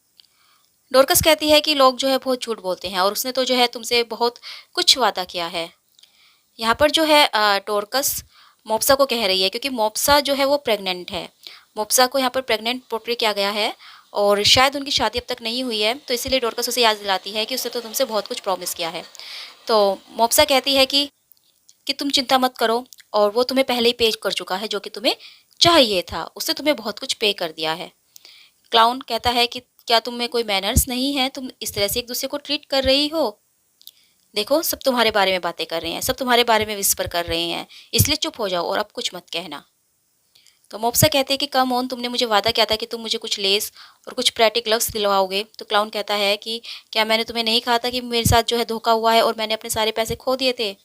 डोरकस कहती है कि लोग जो है बहुत झूठ बोलते हैं और उसने तो जो है तुमसे बहुत कुछ वादा किया है। यहाँ पर जो है डोरकस मोप्सा को कह रही है क्योंकि मोप्सा जो है वो प्रेग्नेंट है। मोप्सा को यहाँ पर प्रेग्नेंट पोर्ट्रे किया गया है और शायद उनकी शादी अब तक नहीं हुई है, तो इसीलिए डोरकस उसे याद दिलाती है कि उसने तो तुमसे बहुत कुछ प्रॉमिस किया है। तो मोप्सा कहती है कि तुम चिंता मत करो और वो तुम्हें पहले ही पे कर चुका है जो कि तुम्हें चाहिए था, उसने तुम्हें बहुत कुछ पे कर दिया है। क्लाउन कहता है कि क्या तुम में कोई मैनर्स नहीं है, तुम इस तरह से एक दूसरे को ट्रीट कर रही हो। देखो सब तुम्हारे बारे में बातें कर रहे हैं, सब तुम्हारे बारे में विस्पर कर रहे हैं, इसलिए चुप हो जाओ और अब कुछ मत कहना। तो मोप्सा कहते हैं कि कम ऑन, तुमने मुझे वादा किया था कि तुम मुझे कुछ लेस और कुछ प्रेटी ग्लव्स दिलवाओगे। तो क्लाउन कहता है कि क्या मैंने तुम्हें नहीं कहा था कि मेरे साथ जो है धोखा हुआ है और मैंने अपने सारे पैसे खो दिए थे।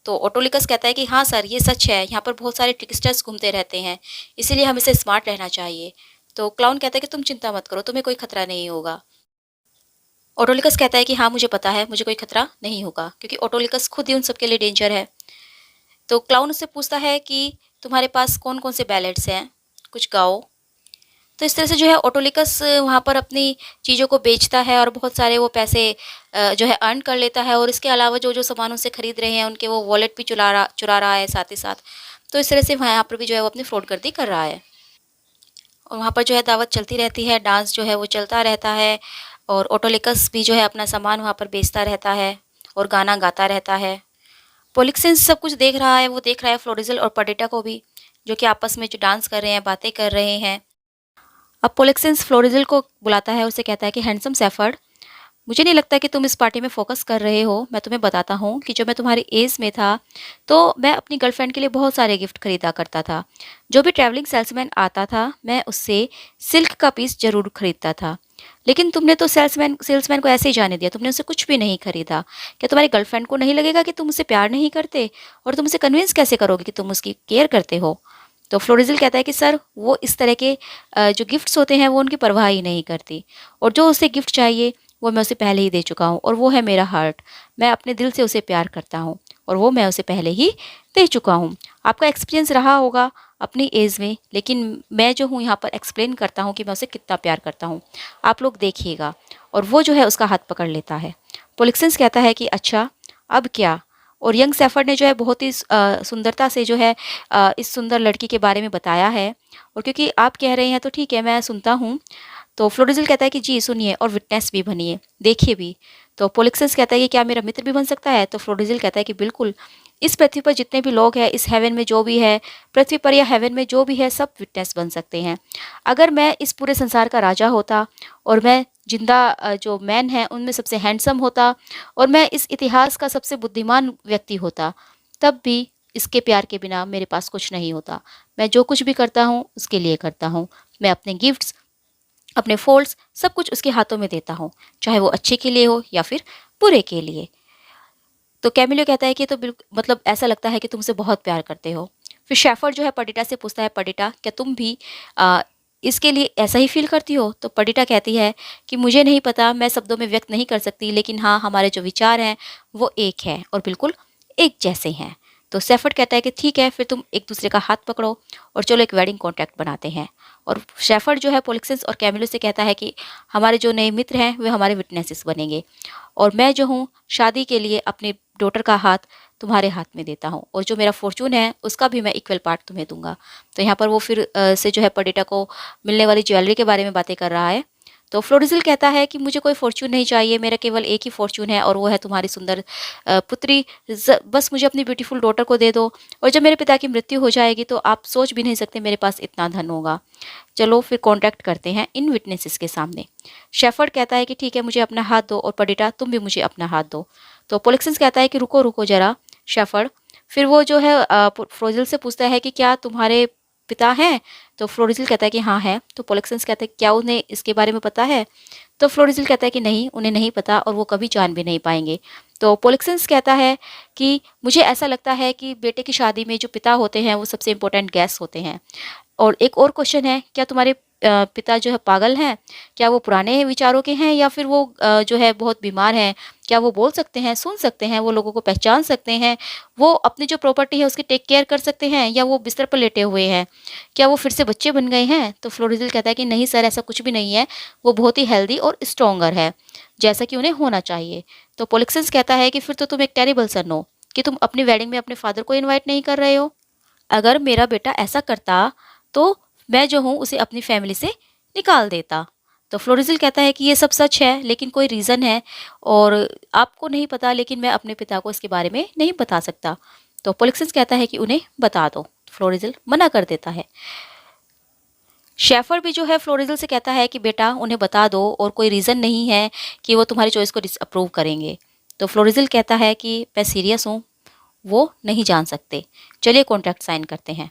तो ऑटोलिकस कहता है कि हाँ सर, ये सच है, यहाँ पर बहुत सारे ट्रिकस्टर्स घूमते रहते हैं, इसीलिए हमें से स्मार्ट रहना चाहिए। तो क्लाउन कहता है कि तुम चिंता मत करो, तुम्हें कोई खतरा नहीं होगा। ऑटोलिकस कहता है कि हाँ मुझे पता है, मुझे कोई खतरा नहीं होगा, क्योंकि ऑटोलिकस खुद ही उन सबके लिए डेंजर है। तो क्लाउन उससे पूछता है कि तुम्हारे पास कौन कौन से बैलेट्स हैं, कुछ गाओ। तो इस तरह से जो है ऑटोलिकस वहाँ पर अपनी चीज़ों को बेचता है और बहुत सारे वो पैसे जो है अर्न कर लेता है, और इसके अलावा जो जो सामान उनसे खरीद रहे हैं उनके वो वॉलेट भी चुरा रहा है साथ ही साथ। तो इस तरह से वहाँ पर भी जो है वो अपनी फ्रॉडगर्दी कर रहा है। और वहाँ पर जो है दावत चलती रहती है, डांस जो है वो चलता रहता है, और ऑटोलिकस भी जो है अपना सामान वहाँ पर बेचता रहता है और गाना गाता रहता है। पोलिक्सेंस सब कुछ देख रहा है, वो देख रहा है फ्लोरिज़ल और पर्डिटा को भी, जो कि आपस में जो डांस कर रहे हैं, बातें कर रहे हैं। अब पोलिक्सेंस फ्लोरिज़ल को बुलाता है, उसे कहता है कि हैंडसम सेफर्ड, मुझे नहीं लगता कि तुम इस पार्टी में फ़ोकस कर रहे हो। मैं तुम्हें बताता हूँ कि जब मैं तुम्हारी एज में था तो मैं अपनी गर्लफ्रेंड के लिए बहुत सारे गिफ्ट खरीदा करता था। जो भी ट्रैवलिंग सेल्समैन आता था मैं उससे सिल्क का पीस ज़रूर खरीदता था। लेकिन तुमने तो सेल्समैन को ऐसे ही जाने दिया, तुमने उससे कुछ भी नहीं खरीदा। क्या तुम्हारी गर्लफ्रेंड को नहीं लगेगा कि तुम उससे प्यार नहीं करते? और तुम उसे कन्विंस कैसे करोगे कि तुम उसकी केयर करते हो? तो फ्लोरिज़ल कहता है कि सर, वो इस तरह के जो गिफ्ट्स होते हैं वो उनकी परवाह ही नहीं करती, और जो उसे गिफ्ट चाहिए वो मैं उसे पहले ही दे चुका हूँ, और वो है मेरा हार्ट। मैं अपने दिल से उसे प्यार करता हूँ और वो मैं उसे पहले ही दे चुका हूँ। आपका एक्सपीरियंस रहा होगा अपनी एज में, लेकिन मैं जो हूँ यहाँ पर एक्सप्लेन करता हूँ कि मैं उसे कितना प्यार करता हूँ। आप लोग देखिएगा। और वो जो है उसका हाथ पकड़ लेता है। पोलिक्सेंस कहता है कि अच्छा, अब क्या? और यंग सेफर्ड ने जो है बहुत ही सुंदरता से जो है इस सुंदर लड़की के बारे में बताया है, और क्योंकि आप कह रहे हैं तो ठीक है, मैं सुनता हूँ। तो फ्लोरिज़ल कहता है कि जी सुनिए और विटनेस भी बनिए, देखिए भी। तो पोलिक्सेंस कहता है कि क्या मेरा मित्र भी बन सकता है? तो फ्लोरिज़ल कहता है कि बिल्कुल, इस पृथ्वी पर जितने भी लोग हैं, इस हेवन में जो भी है, पृथ्वी पर या हेवन में जो भी है, सब विटनेस बन सकते हैं। अगर मैं इस पूरे संसार का राजा होता और मैं जिंदा जो मैन है उनमें सबसे हैंडसम होता, और मैं इस इतिहास का सबसे बुद्धिमान व्यक्ति होता, तब भी इसके प्यार के बिना मेरे पास कुछ नहीं होता। मैं जो कुछ भी करता हूँ उसके लिए करता हूँ। मैं अपने गिफ्ट्स, अपने फ़ॉल्ट्स, सब कुछ उसके हाथों में देता हूँ, चाहे वो अच्छे के लिए हो या फिर बुरे के लिए। तो कैमिलो कहता है कि तो बिल्कुल, मतलब ऐसा लगता है कि तुमसे बहुत प्यार करते हो। फिर शेफर्ड जो है पर्डिटा से पूछता है, पर्डिटा क्या तुम भी आ, इसके लिए ऐसा ही फील करती हो? तो पर्डिटा कहती है कि मुझे नहीं पता, मैं शब्दों में व्यक्त नहीं कर सकती, लेकिन हाँ, हमारे जो विचार हैं वो एक हैं और बिल्कुल एक जैसे हैं। तो शेफर्ड कहता है कि ठीक है, फिर तुम एक दूसरे का हाथ पकड़ो और चलो एक वेडिंग कॉन्ट्रैक्ट बनाते हैं। और शेफर्ड जो है पोलिक्सेंस और कैमिलो से कहता है कि हमारे जो नए मित्र हैं वे हमारे विटनेसेस बनेंगे, और मैं जो हूँ शादी के लिए अपने डॉटर का हाथ तुम्हारे हाथ में देता हूँ, और जो मेरा फॉर्चून है उसका भी मैं इक्वल पार्ट तुम्हें दूंगा। तो यहाँ पर वो फिर से जो है पर्डिटा को मिलने वाली ज्वेलरी के बारे में बातें कर रहा है। तो फ्लोरिज़ल कहता है कि मुझे कोई फ़ॉर्च्यून नहीं चाहिए, मेरा केवल एक ही फ़ॉर्च्यून है और वो है तुम्हारी सुंदर पुत्री। बस मुझे अपनी ब्यूटीफुल डॉटर को दे दो, और जब मेरे पिता की मृत्यु हो जाएगी तो आप सोच भी नहीं सकते मेरे पास इतना धन होगा। चलो फिर कॉन्टैक्ट करते हैं इन विटनेसेस के सामने। शेफर्ड कहता है कि ठीक है, मुझे अपना हाथ दो, और पर्डिटा तुम भी मुझे अपना हाथ दो। तो पोलिक्सेंस कहता है कि रुको रुको ज़रा शेफर्ड। फिर वो जो है फ्लोरिज़ल से पूछता है कि क्या तुम्हारे पिता हैं? तो फ्लोरिज़ल कहता है कि हाँ है। तो पोलिक्सेंस कहता है क्या उन्हें इसके बारे में पता है? तो फ्लोरिज़ल कहता है कि नहीं, उन्हें नहीं पता और वो कभी जान भी नहीं पाएंगे। तो पोलिक्सेंस कहता है कि मुझे ऐसा लगता है कि बेटे की शादी में जो पिता होते हैं वो सबसे इम्पोर्टेंट गेस्ट होते हैं। और एक और क्वेश्चन है, क्या तुम्हारे पिता जो है पागल हैं? क्या वो पुराने विचारों के हैं, या फिर वो जो है बहुत बीमार हैं? क्या वो बोल सकते हैं, सुन सकते हैं, वो लोगों को पहचान सकते हैं? वो अपनी जो प्रॉपर्टी है उसकी टेक केयर कर सकते हैं, या वो बिस्तर पर लेटे हुए हैं? क्या वो फिर से बच्चे बन गए हैं? तो फ्लोरिज़ल कहता है कि नहीं सर, ऐसा कुछ भी नहीं है, वो बहुत ही हेल्दी और स्ट्रॉन्गर है, जैसा कि उन्हें होना चाहिए। तो पोलिक्सेंस कहता है कि फिर तो तुम एक टेरिबल सन हो कि तुम अपनी वेडिंग में अपने फादर को इन्वाइट नहीं कर रहे हो। अगर मेरा बेटा ऐसा करता तो मैं जो हूँ उसे अपनी फैमिली से निकाल देता। तो फ्लोरिज़ल कहता है कि ये सब सच है, लेकिन कोई रीज़न है और आपको नहीं पता, लेकिन मैं अपने पिता को इसके बारे में नहीं बता सकता। तो पोलिक्सेंस कहता है कि उन्हें बता दो। फ्लोरिज़ल मना कर देता है। शेफर्ड भी जो है फ्लोरिज़ल से कहता है कि बेटा उन्हें बता दो, और कोई रीज़न नहीं है कि वो तुम्हारी चॉइस को डिसअप्रूव करेंगे। तो फ्लोरिज़ल कहता है कि मैं सीरियस हूँ, वो नहीं जान सकते। चलिए कॉन्ट्रैक्ट साइन करते हैं।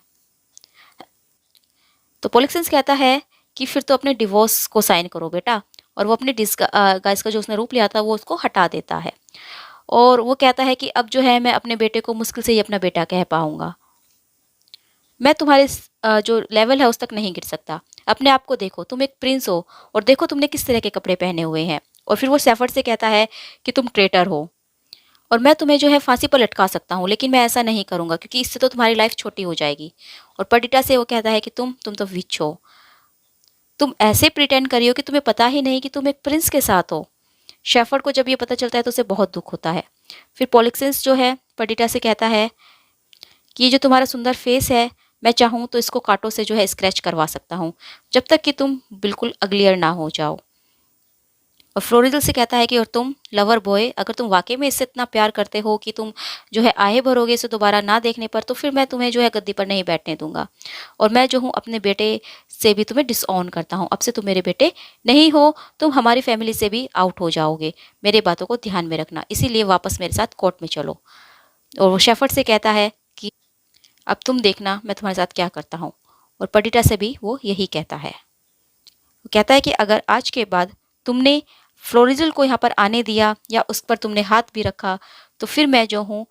तो पोलिक्सेंस कहता है कि फिर तो अपने डिवोर्स को साइन करो बेटा, और वो अपने गाइस का जो उसने रूप लिया था वो उसको हटा देता है। और वो कहता है कि अब जो है मैं अपने बेटे को मुश्किल से ही अपना बेटा कह पाऊंगा। मैं तुम्हारे जो लेवल है उस तक नहीं गिर सकता। अपने आप को देखो, तुम एक प्रिंस हो, और देखो तुमने किस तरह के कपड़े पहने हुए हैं। और फिर वो शेफर्ड से कहता है कि तुम ट्रेटर हो, और मैं तुम्हें जो है फांसी पर लटका सकता हूँ, लेकिन मैं ऐसा नहीं करूँगा क्योंकि इससे तो तुम्हारी लाइफ छोटी हो जाएगी। और पर्डिटा से वो कहता है कि तुम तो विच हो, तुम ऐसे प्रिटेंड करी हो कि तुम्हें पता ही नहीं कि तुम एक प्रिंस के साथ हो। शेफर्ड को जब ये पता चलता है तो उसे बहुत दुख होता है। फिर पोलिक्सेंस जो है पर्डिटा से कहता है कि ये जो तुम्हारा सुंदर फेस है, मैं चाहूँ तो इसको कांटों से जो है स्क्रैच करवा सकता हूँ, जब तक कि तुम बिल्कुल अग्लियर ना हो जाओ। और फ्लोरिज़ल से कहता है कि और तुम लवर बॉय, अगर तुम वाकई में इससे इतना प्यार करते हो कि तुम जो है आहे भरोगे इसे दोबारा ना देखने पर, तो फिर मैं तुम्हें जो है गद्दी पर नहीं बैठने दूंगा। और मैं जो हूँ अपने बेटे से भी तुम्हें डिसऑन करता हूँ। अब से तुम मेरे बेटे नहीं हो, तुम हमारी फैमिली से भी आउट हो जाओगे। मेरे बातों को ध्यान में रखना, इसीलिए वापस मेरे साथ कोर्ट में चलो। और वो शेफर्ड से कहता है कि अब तुम देखना मैं तुम्हारे साथ क्या करता हूँ। और पर्डिटा से भी वो यही कहता है। वो कहता है कि अगर आज के बाद तुमने फ्लोरिज़ल को यहाँ पर आने दिया या उस पर तुमने हाथ भी रखा, तो फिर मैं जो हूँ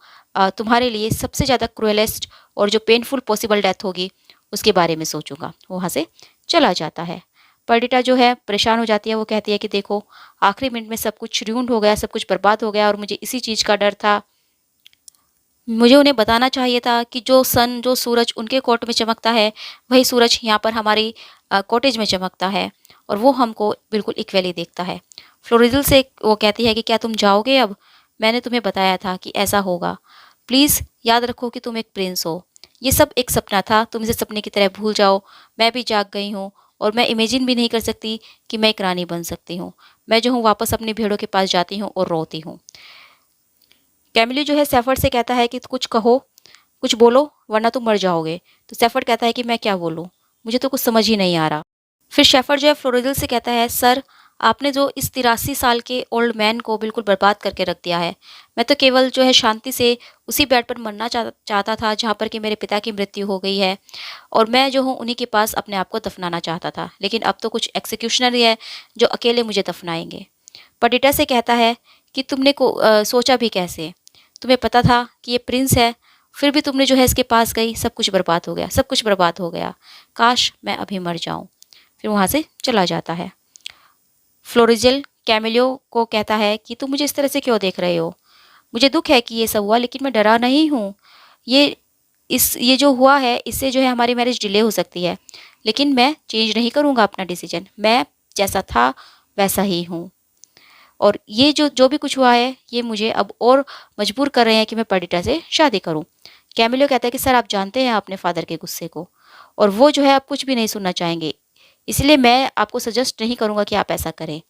तुम्हारे लिए सबसे ज़्यादा क्रूएलेस्ट और जो पेनफुल पॉसिबल डेथ होगी उसके बारे में सोचूंगा। वो वहाँ से चला जाता है। पर्डिटा जो है परेशान हो जाती है। वो कहती है कि देखो, आखिरी मिनट में सब कुछ रूइंड हो गया, सब कुछ बर्बाद हो गया, और मुझे इसी चीज़ का डर था। मुझे उन्हें बताना चाहिए था कि जो सूरज उनके कोर्ट में चमकता है, वही सूरज यहाँ पर हमारी कॉटेज में चमकता है, और वो हमको बिल्कुल इक्वली देखता है। फ्लोरिज़ल से वो कहती है कि क्या तुम जाओगे अब? मैंने तुम्हें बताया था कि ऐसा होगा। प्लीज़ याद रखो कि तुम एक प्रिंस हो। ये सब एक सपना था, तुम इसे सपने की तरह भूल जाओ। मैं भी जाग गई हूँ, और मैं इमेजिन भी नहीं कर सकती कि मैं एक रानी बन सकती हूँ। मैं जो हूँ वापस अपनी भेड़ों के पास जाती हूँ और रोती हूँ। कैमिली जो है शेफर्ड से कहता है कि कुछ कहो, कुछ बोलो, वरना तुम मर जाओगे। तो शेफर्ड कहता है कि मैं क्या बोलूँ, मुझे तो कुछ समझ ही नहीं आ रहा। फिर शेफर्ड जो है फ्लोरिज़ल से कहता है, सर आपने जो इस 83 साल के ओल्ड मैन को बिल्कुल बर्बाद करके रख दिया है। मैं तो केवल जो है शांति से उसी बेड पर मरना चाहता था जहाँ पर कि मेरे पिता की मृत्यु हो गई है, और मैं जो हूँ उन्हीं के पास अपने आप को दफनाना चाहता था, लेकिन अब तो कुछ एक्सिक्यूशनरी है जो अकेले मुझे दफनाएंगे। पर्डिटा से कहता है कि तुमने सोचा भी कैसे? तुम्हें पता था कि ये प्रिंस है, फिर भी तुमने जो है इसके पास गई, सब कुछ बर्बाद हो गया, सब कुछ बर्बाद हो गया। काश मैं अभी मर जाऊं। फिर वहाँ से चला जाता है। फ्लोरिज़ल कैमिलियो को कहता है कि तुम मुझे इस तरह से क्यों देख रहे हो? मुझे दुख है कि ये सब हुआ, लेकिन मैं डरा नहीं हूँ। ये जो हुआ है इससे जो है हमारी मैरिज डिले हो सकती है, लेकिन मैं चेंज नहीं करूँगा अपना डिसीजन। मैं जैसा था वैसा ही हूँ, और ये जो जो भी कुछ हुआ है ये मुझे अब और मजबूर कर रहे हैं कि मैं पर्डिटा से शादी करूं। कैमिलो कहता है कि सर आप जानते हैं अपने फादर के गुस्से को, और वो जो है अब कुछ भी नहीं सुनना चाहेंगे। इसलिए मैं आपको सजेस्ट नहीं करूँगा कि आप ऐसा करें।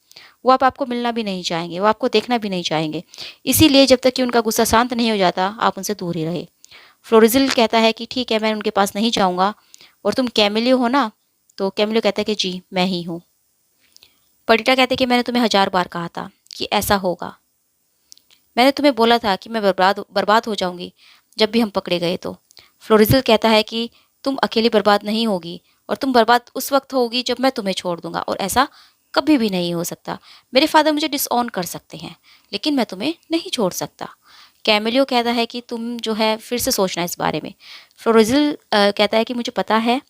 वो आपको मिलना भी नहीं चाहेंगे, वो आपको देखना भी नहीं चाहेंगे। इसीलिए जब तक कि उनका गुस्सा शांत नहीं हो जाता, आप उनसे दूर ही रहे। फ्लोरिज़िल कहता है कि ठीक है, मैं उनके पास नहीं जाऊँगा और तुम कैमेलियो हो ना? तो कैमेलियो कहता है कि जी, मैं ही हूँ। पर्डिटा कहते हैं कि मैंने तुम्हें 1000 बार कहा था कि ऐसा होगा। मैंने तुम्हें बोला था कि मैं बर्बाद बर्बाद हो जाऊँगी जब भी हम पकड़े गए तो। फ्लोरिज़िल कहता है कि तुम अकेली बर्बाद नहीं होगी और तुम बर्बाद उस वक़्त होगी जब मैं तुम्हें छोड़ दूँगा और ऐसा कभी भी नहीं हो सकता। मेरे फ़ादर मुझे डिसऑन कर सकते हैं, लेकिन मैं तुम्हें नहीं छोड़ सकता। कैमेलियो कहता है कि तुम जो है फिर से सोचना इस बारे में। फ्लोरिज़िल कहता है कि मुझे पता है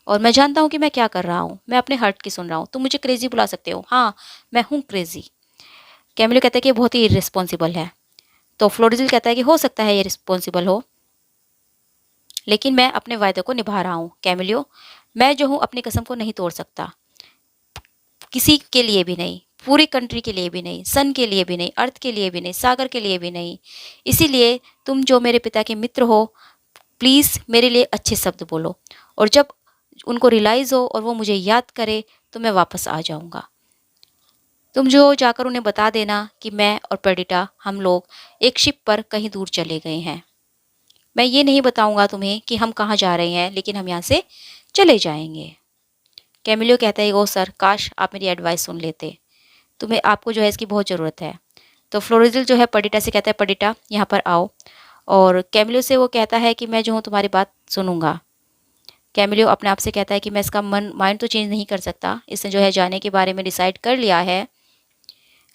और मैं जानता हूँ कि मैं क्या कर रहा हूँ। मैं अपने हार्ट की सुन रहा हूँ। तुम मुझे क्रेज़ी बुला सकते हो। हाँ, मैं हूँ क्रेज़ी। कैमेलियो कहता है कि ये बहुत ही इर्रेस्पॉन्सिबल है। तो फ्लोरिज़िल कहता है कि हो सकता है ये रिस्पॉन्सिबल हो, लेकिन मैं अपने वायदे को निभा रहा हूँ कैमेलियो। मैं जो हूँ अपनी कसम को नहीं तोड़ सकता, किसी के लिए भी नहीं, पूरी कंट्री के लिए भी नहीं, सन के लिए भी नहीं, अर्थ के लिए भी नहीं, सागर के लिए भी नहीं। इसीलिए तुम जो मेरे पिता के मित्र हो, प्लीज़ मेरे लिए अच्छे शब्द बोलो और जब उनको रियलाइज़ हो और वो मुझे याद करे तो मैं वापस आ जाऊँगा। तुम जो जाकर उन्हें बता देना कि मैं और पर्डिटा हम लोग एक शिप पर कहीं दूर चले गए हैं। मैं ये नहीं बताऊँगा तुम्हें कि हम कहाँ जा रहे हैं, लेकिन हम यहाँ से चले जाएँगे। कैमिलियो कहता है, ओह सर, काश आप मेरी एडवाइस सुन लेते। तुम्हें आपको जो है इसकी बहुत ज़रूरत है। तो फ्लोरिज़िल जो है पर्डिटा से कहता है, पर्डिटा यहाँ पर आओ। और कैमिलियो से वो कहता है कि मैं जो हूँ तुम्हारी बात सुनूँगा। कैमिलियो अपने आप से कहता है कि मैं इसका माइंड तो चेंज नहीं कर सकता। इसने जो है जाने के बारे में डिसाइड कर लिया है,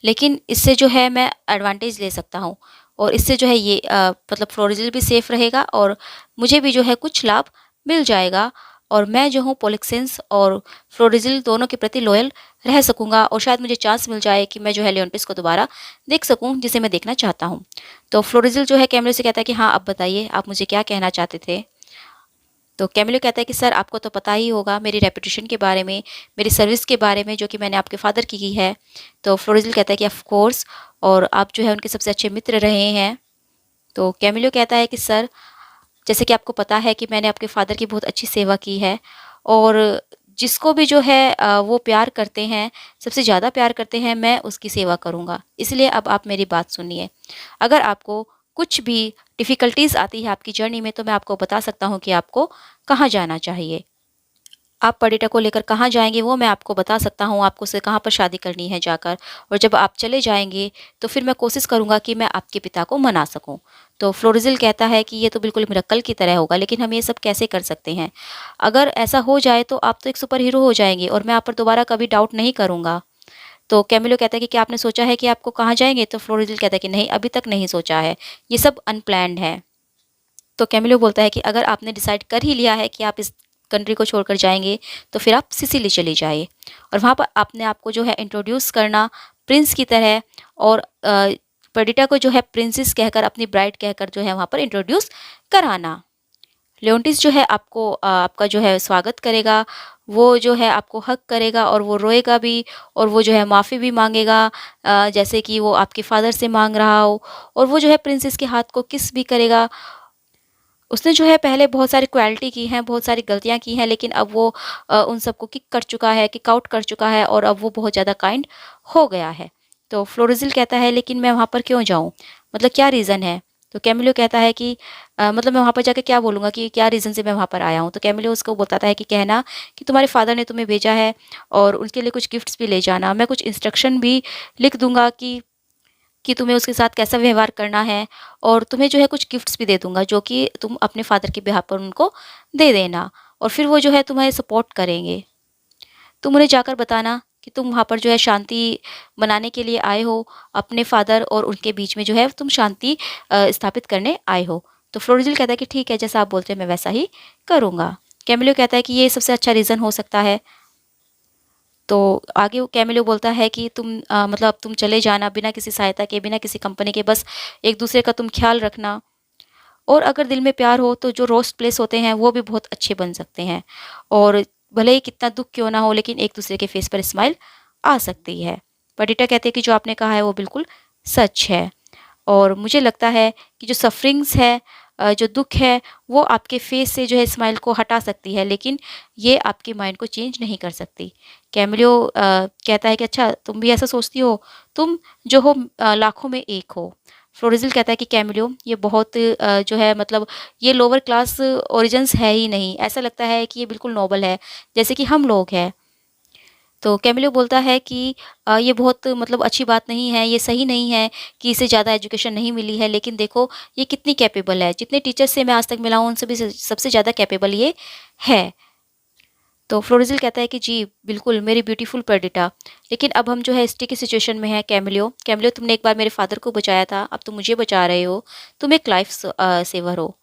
लेकिन इससे जो है मैं एडवांटेज ले सकता हूँ और इससे जो है ये मतलब फ्लोरिज़िल भी सेफ़ रहेगा और मुझे भी जो है कुछ लाभ मिल जाएगा और मैं जो हूँ पोलिक्सेंस और फ्लोरिज़िल दोनों के प्रति लॉयल रह सकूँगा और शायद मुझे चांस मिल जाए कि मैं जो है लियोंटिस को दोबारा देख सकूँ, जिसे मैं देखना चाहता हूँ। तो फ्लोरिज़िल जो है कैमिलो से कहता है कि हाँ, अब बताइए आप मुझे क्या कहना चाहते थे? तो कैमिलो कहता है कि सर, आपको तो पता ही होगा मेरी रेपुटेशन के बारे में, मेरी सर्विस के बारे में जो कि मैंने आपके फ़ादर की है। तो फ्लोरिज़िल कहता है कि ऑफ़ कोर्स, और आप जो है उनके सबसे अच्छे मित्र रहे हैं। तो कैमिलो कहता है कि सर, जैसे कि आपको पता है कि मैंने आपके फ़ादर की बहुत अच्छी सेवा की है और जिसको भी जो है वो प्यार करते हैं, सबसे ज़्यादा प्यार करते हैं, मैं उसकी सेवा करूँगा। इसलिए अब आप मेरी बात सुनिए। अगर आपको कुछ भी डिफ़िकल्टीज़ आती है आपकी जर्नी में, तो मैं आपको बता सकता हूँ कि आपको कहाँ जाना चाहिए। आप पर्यटक को लेकर कहाँ जाएँगे वो मैं आपको बता सकता हूँ, आपको उससे कहाँ पर शादी करनी है जाकर, और जब आप चले जाएँगे तो फिर मैं कोशिश करूँगा कि मैं आपके पिता को मना सकूँ। तो फ्लोरिज़िल कहता है कि ये तो बिल्कुल मिरेकल की तरह होगा, लेकिन हम ये सब कैसे कर सकते हैं? अगर ऐसा हो जाए तो आप तो एक सुपर हीरो हो जाएँगे और मैं आप पर दोबारा कभी डाउट नहीं करूँगा। तो कैमिलो कहता है कि क्या आपने सोचा है कि आपको कहाँ जाएँगे? तो फ्लोरिज़िल कहता है कि नहीं, अभी तक नहीं सोचा है, ये सब अनप्लैन्ड है। तो कैमिलो बोलता है कि अगर आपने डिसाइड कर ही लिया है कि आप इस कंट्री को छोड़कर जाएँगे, तो फिर आप सिसिली चले जाइए और वहाँ पर अपने आप को जो है इंट्रोड्यूस करना प्रिंस की तरह, और पर्डिटा को जो है प्रिंसेस कहकर, अपनी ब्राइड कहकर जो है वहाँ पर इंट्रोड्यूस कराना। लियोंटिस जो है आपको आपका जो है स्वागत करेगा, वो जो है आपको हग करेगा और वो रोएगा भी और वो जो है माफ़ी भी माँगेगा, जैसे कि वो आपके फ़ादर से माँग रहा हो, और वो जो है प्रिंसेस के हाथ को किस भी करेगा। उसने जो है पहले बहुत सारी क्रुएल्टी की हैं, बहुत सारी गलतियाँ की हैं, लेकिन अब वो उन सबको किक कर चुका है, किक आउट कर चुका है और अब वो बहुत ज़्यादा काइंड हो गया है। तो फ्लोरिज़िल कहता है, लेकिन मैं वहाँ पर क्यों जाऊँ? मतलब क्या रीज़न है? तो कैमिलो कहता है कि मतलब मैं वहाँ पर जाके क्या बोलूँगा कि क्या रीज़न से मैं वहाँ पर आया हूँ? तो कैमिलो उसको बताता है कि कहना कि तुम्हारे फ़ादर ने तुम्हें भेजा है और उनके लिए कुछ गिफ्ट्स भी ले जाना। मैं कुछ इंस्ट्रक्शन भी लिख दूँगा कि तुम्हें उसके साथ कैसा व्यवहार करना है, और तुम्हें जो है कुछ गिफ्ट्स भी दे दूँगा जो कि तुम अपने फ़ादर के बिहाफ़ पर उनको दे देना, और फिर वो जो है तुम्हें सपोर्ट करेंगे। तुम उन्हें जाकर बताना कि तुम वहाँ पर जो है शांति मनाने के लिए आए हो, अपने फ़ादर और उनके बीच में जो है तुम शांति स्थापित करने आए हो। तो फ्लोरिज़िल कहता है कि ठीक है, जैसा आप बोलते हैं मैं वैसा ही करूँगा। कैमिलो कहता है कि ये सबसे अच्छा रीज़न हो सकता है। तो आगे वो कैमिलो बोलता है कि तुम मतलब तुम चले जाना बिना किसी सहायता के, बिना किसी कंपनी के, बस एक-दूसरे का तुम ख़्याल रखना, और अगर दिल में प्यार हो तो जो रोस्ट प्लेस होते हैं वो भी बहुत अच्छे बन सकते हैं, और भले ही कितना दुःख क्यों ना हो, लेकिन एक-दूसरे के फेस पर स्माइल आ सकती है। पर्डिटा कहते हैं कि जो आपने कहा है वो बिल्कुल सच है, और मुझे लगता है कि जो सफ़रिंग्स है जो दुख है वो आपके फेस से जो है स्माइल को हटा सकती है, लेकिन ये आपके माइंड को चेंज नहीं कर सकती। कैमिलियो कहता है कि अच्छा तुम भी ऐसा सोचती हो, तुम जो हो लाखों में एक हो। फ्लोरिज़िल कहता है कि कैमिलियो ये बहुत जो है मतलब ये लोअर क्लास ओरिजिन्स है ही नहीं, ऐसा लगता है कि ये बिल्कुल नोबल है, जैसे कि हम लोग हैं। तो कैमिलो बोलता है कि ये बहुत मतलब अच्छी बात नहीं है, ये सही नहीं है कि इसे ज़्यादा एजुकेशन नहीं मिली है, लेकिन देखो ये कितनी कैपेबल है। जितने टीचर्स से मैं आज तक मिला हूँ, उन सभी से सबसे ज़्यादा कैपेबल ये है। तो फ्लोरिज़िल कहता है कि जी, बिल्कुल मेरी ब्यूटीफुल पर्डिटा, लेकिन अब हम जो है स्टिकी सिचुएशन में हैं कैमिलियो। कैमिलियो तुमने एक बार मेरे फादर को बचाया था, अब तुम मुझे बचा रहे हो, तुम एक लाइफ सेवर हो।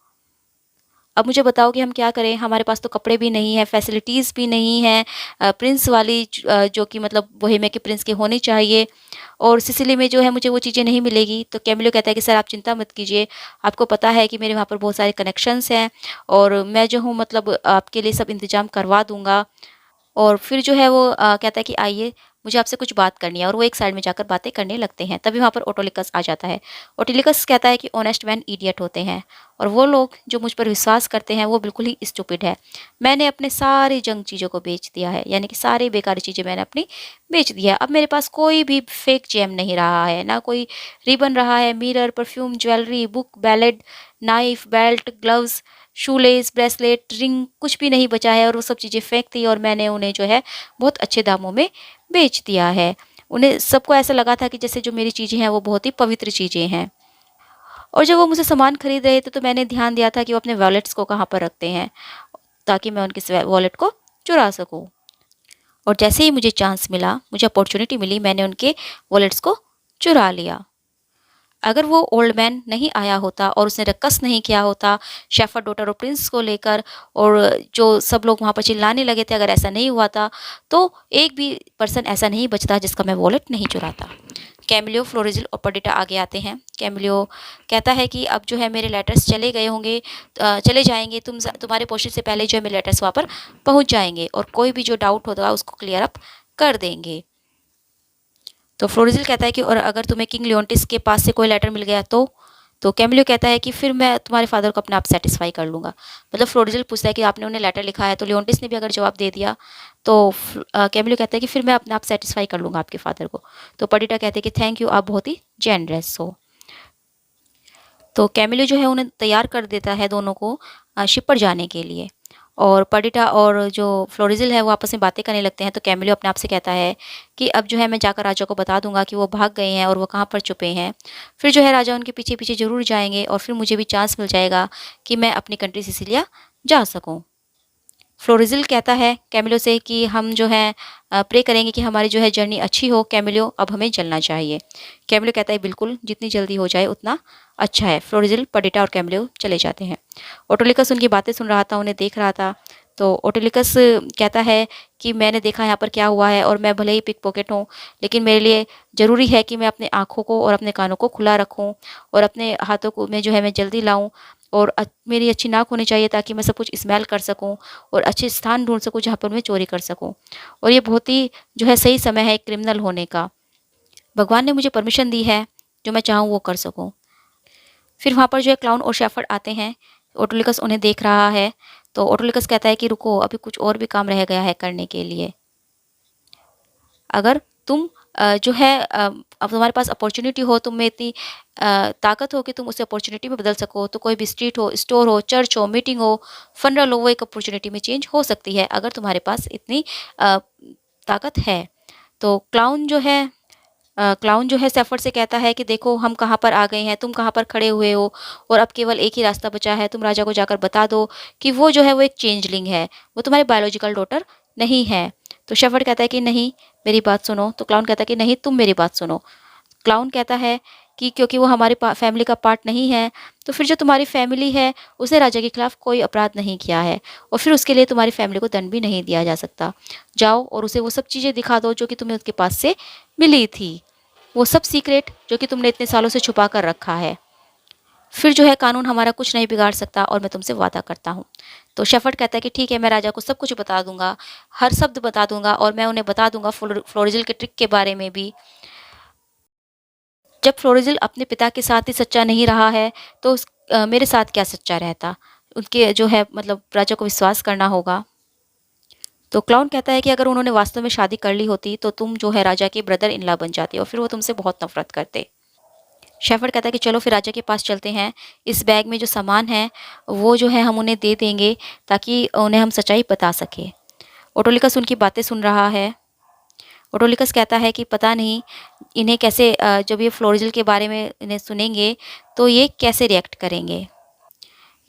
अब मुझे बताओ कि हम क्या करें? हमारे पास तो कपड़े भी नहीं है, फैसिलिटीज़ भी नहीं है, प्रिंस वाली जो कि मतलब बोहेमिया के प्रिंस की होनी चाहिए, और सिसिली में जो है मुझे वो चीज़ें नहीं मिलेगी। तो कैमिलो कहता है कि सर आप चिंता मत कीजिए, आपको पता है कि मेरे वहाँ पर बहुत सारे कनेक्शंस हैं और मैं जो हूँ मतलब आपके लिए सब इंतज़ाम करवा दूँगा। और फिर जो है वो कहता है कि आइए, मुझे आपसे कुछ बात करनी है, और वो एक साइड में जाकर बातें करने लगते हैं। तभी वहाँ पर ओटोलिकस आ जाता है। ओटोलिकस कहता है कि ऑनेस्ट मैन इडियट होते हैं, और वो लोग जो मुझ पर विश्वास करते हैं वो बिल्कुल ही स्टूपिड है। मैंने अपने सारी जंक चीज़ों को बेच दिया है, यानी कि सारी बेकार चीज़ें मैंने अपनी बेच दी है। अब मेरे पास कोई भी फेक जेम नहीं रहा है, ना कोई रिबन रहा है, mirror, perfume, jewellery, book, ballot, knife, belt, gloves, shoelace, bracelet, ring, कुछ भी नहीं बचा है, और वो सब चीज़ें फेंक थी और मैंने उन्हें जो है बहुत अच्छे दामों में बेच दिया है। उन्हें सबको ऐसा लगा था कि जैसे जो मेरी चीज़ें हैं वो बहुत ही पवित्र चीज़ें हैं। और जब वो मुझसे सामान खरीद रहे थे तो मैंने ध्यान दिया था कि वो अपने वॉलेट्स को कहाँ पर रखते हैं, ताकि मैं उनके वॉलेट को चुरा सकूँ। और जैसे ही मुझे चांस मिला, मुझे अपॉर्चुनिटी मिली, मैंने उनके वॉलेट्स को चुरा लिया। अगर वो ओल्ड मैन नहीं आया होता और उसने रक्कस नहीं किया होता शेफर डॉटर और प्रिंस को लेकर, और जो सब लोग वहाँ पर चिल्लाने लगे थे, अगर ऐसा नहीं हुआ था तो एक भी पर्सन ऐसा नहीं बचता जिसका मैं वॉलेट नहीं चुराता। कैमिलियो, फ्लोरिज़िल और पर्डिटा आगे आते हैं। कैमिलियो कहता है कि अब जो है मेरे लेटर्स चले गए होंगे, चले जाएंगे, तुम्हारे पोस्टिंग से पहले जो है मेरे लेटर्स वहाँ पर पहुँच जाएंगे, और कोई भी जो डाउट होगा उसको क्लियर अप कर देंगे। तो फ्लोरिज़िल कहता है कि और अगर तुम्हें किंग लियोंटिस के पास से कोई लेटर मिल गया तो कैमिलियो कहता है कि फिर मैं तुम्हारे फादर को अपने आप सेटिस्फाई कर लूँगा। मतलब फ्लोरिज़िल पूछता है कि आपने उन्हें लेटर लिखा है, तो लियोंटिस ने भी अगर जवाब दे दिया तो कैमिलियो कहता है कि फिर मैं अपने आप सेटिस्फाई कर लूँगा आपके फादर को। तो पर्डिटा कहते हैं कि थैंक यू, आप बहुत ही जेनरस हो। तो कैमिलियो जो है उन्हें तैयार कर देता है दोनों को शिप पर जाने के लिए, और पर्डिटा और जो फ्लोरिज़िल है वो आपस में बातें करने लगते हैं। तो कैमिलियो अपने आप से कहता है कि अब जो है मैं जाकर राजा को बता दूंगा कि वो भाग गए हैं और वो कहाँ पर छुपे हैं। फिर जो है राजा उनके पीछे पीछे ज़रूर जाएंगे, और फिर मुझे भी चांस मिल जाएगा कि मैं अपनी कंट्री सिसिलिया जा सकूँ। फ्लोरिज़िल कहता है कैमिलो से कि हम जो है प्रे करेंगे कि हमारी जो है जर्नी अच्छी हो कैमिलो, अब हमें चलना चाहिए। कैमिलो कहता है बिल्कुल, जितनी जल्दी हो जाए उतना अच्छा है। फ्लोरिज़िल, पर्डिटा और कैमिलो चले जाते हैं। ओटोलिकस उनकी बातें सुन रहा था, उन्हें देख रहा था। तो ओटोलिकस कहता है कि मैंने देखा यहाँ पर क्या हुआ है, और मैं भले ही पिक पॉकेट हूँ, लेकिन मेरे लिए ज़रूरी है कि मैं अपने आँखों को और अपने कानों को खुला रखूँ, और अपने हाथों को में जो है मैं जल्दी लाऊँ, और मेरी अच्छी नाक होनी चाहिए ताकि मैं सब कुछ स्मेल कर सकूं, और अच्छे स्थान ढूंढ सकूं जहाँ पर मैं चोरी कर सकूं। और ये बहुत ही जो है सही समय है एक क्रिमिनल होने का। भगवान ने मुझे परमिशन दी है, जो मैं चाहूँ वो कर सकूं। फिर वहाँ पर जो है क्लाउन और शेफर्ड आते हैं। ओटोलिकस उन्हें देख रहा है। तो ओटोलिकस कहता है कि रुको, अभी कुछ और भी काम रह गया है करने के लिए। अगर तुम जो है अब तुम्हारे पास अपॉर्चुनिटी हो, तुम में इतनी ताकत हो कि तुम उसे अपॉर्चुनिटी में बदल सको, तो कोई भी स्ट्रीट हो, स्टोर हो, चर्च हो, मीटिंग हो, फनरल हो, वो एक अपॉर्चुनिटी में चेंज हो सकती है अगर तुम्हारे पास इतनी ताकत है। तो क्लाउन जो है सेफर्ड से कहता है कि देखो हम कहाँ पर आ गए हैं, तुम कहाँ पर खड़े हुए हो, और अब केवल एक ही रास्ता बचा है। तुम राजा को जाकर बता दो कि वो जो है वो एक चेंजलिंग है, वो तुम्हारी बायोलॉजिकल डॉटर नहीं है। तो शेफर्ड कहता है कि नहीं, मेरी बात सुनो। तो क्लाउन कहता है कि नहीं, तुम मेरी बात सुनो। क्लाउन कहता है कि क्योंकि वो हमारी फैमिली का पार्ट नहीं है, तो फिर जो तुम्हारी फैमिली है उसने राजा के खिलाफ कोई अपराध नहीं किया है, और फिर उसके लिए तुम्हारी फैमिली को दंड भी नहीं दिया जा सकता। जाओ और उसे वो सब चीज़ें दिखा दो जो कि तुम्हें उसके पास से मिली थी, वो सब सीक्रेट जो कि तुमने इतने सालों से छुपा कर रखा है। फिर जो है कानून हमारा कुछ नहीं बिगाड़ सकता, और मैं तुमसे वादा करता हूँ। तो शेफर्ड कहता है कि ठीक है, मैं राजा को सब कुछ बता दूंगा, हर शब्द बता दूंगा, और मैं उन्हें बता दूंगा फ्लोरिजल के ट्रिक के बारे में भी। जब फ्लोरिज़ल अपने पिता के साथ ही सच्चा नहीं रहा है, तो मेरे साथ क्या सच्चा रहता? उनके जो है मतलब राजा को विश्वास करना होगा। तो क्लाउन कहता है कि अगर उन्होंने वास्तव में शादी कर ली होती, तो तुम जो है राजा के ब्रदर इन लॉ बन जाते और फिर वो तुमसे बहुत नफ़रत करते। शेफर्ड कहता है कि चलो फिर राजा के पास चलते हैं। इस बैग में जो सामान है, वो जो है हम उन्हें दे देंगे ताकि उन्हें हम सच्चाई बता सकें। ओटोलिकस उनकी बातें सुन रहा है। ओटोलिकस कहता है कि पता नहीं इन्हें कैसे जब ये फ्लोरिज़ल के बारे में इन्हें सुनेंगे, तो ये कैसे रिएक्ट करेंगे?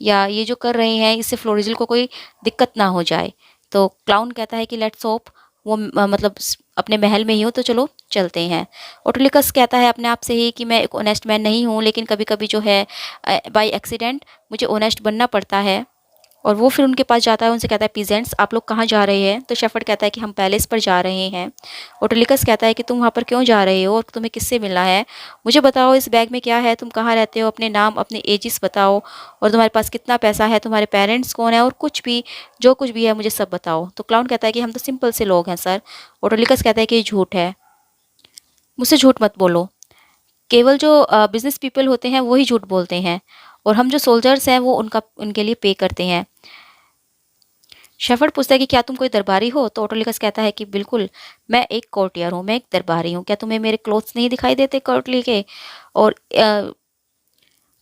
या ये जो कर रहे हैं इससे फ्लोरिज़ल को कोई दिक्कत ना हो जाए। तो क्लाउन कहता है कि लेट्स होप वो मतलब अपने महल में ही हो, तो चलो चलते हैं। ओटोलिकस कहता है अपने आप से ही कि मैं एक ऑनेस्ट मैन नहीं हूँ, लेकिन कभी-कभी जो है बाय एक्सीडेंट मुझे ऑनेस्ट बनना पड़ता है। और वो फिर उनके पास जाता है, उनसे कहता है पीजेंट्स आप लोग कहाँ जा रहे हैं? तो शेफर्ड कहता है कि हम पैलेस पर जा रहे हैं। ओटोलिकस कहता है कि तुम वहाँ पर क्यों जा रहे हो और तुम्हें किससे मिलना है? मुझे बताओ इस बैग में क्या है? तुम कहाँ रहते हो? अपने नाम, अपने एजेस बताओ और तुम्हारे पास कितना पैसा है? तुम्हारे पेरेंट्स कौन है? और कुछ भी, जो कुछ भी है मुझे सब बताओ। तो क्लाउन कहता है कि हम तो सिंपल से लोग हैं सर। ओटोलिकस कहता है कि ये झूठ है। मुझसे झूठ मत बोलो। केवल जो बिज़नेस पीपल होते हैं वो ही झूठ बोलते हैं और हम जो सोल्जर्स हैं वो उनके लिए पे करते हैं। शेफर्ड पूछता है कि क्या तुम कोई दरबारी हो? तो ओटोलिकस कहता है कि बिल्कुल, मैं एक कोर्टियर हूँ, मैं एक दरबारी हूँ। क्या तुम्हें मेरे क्लोथ्स नहीं दिखाई देते कोर्टली के? और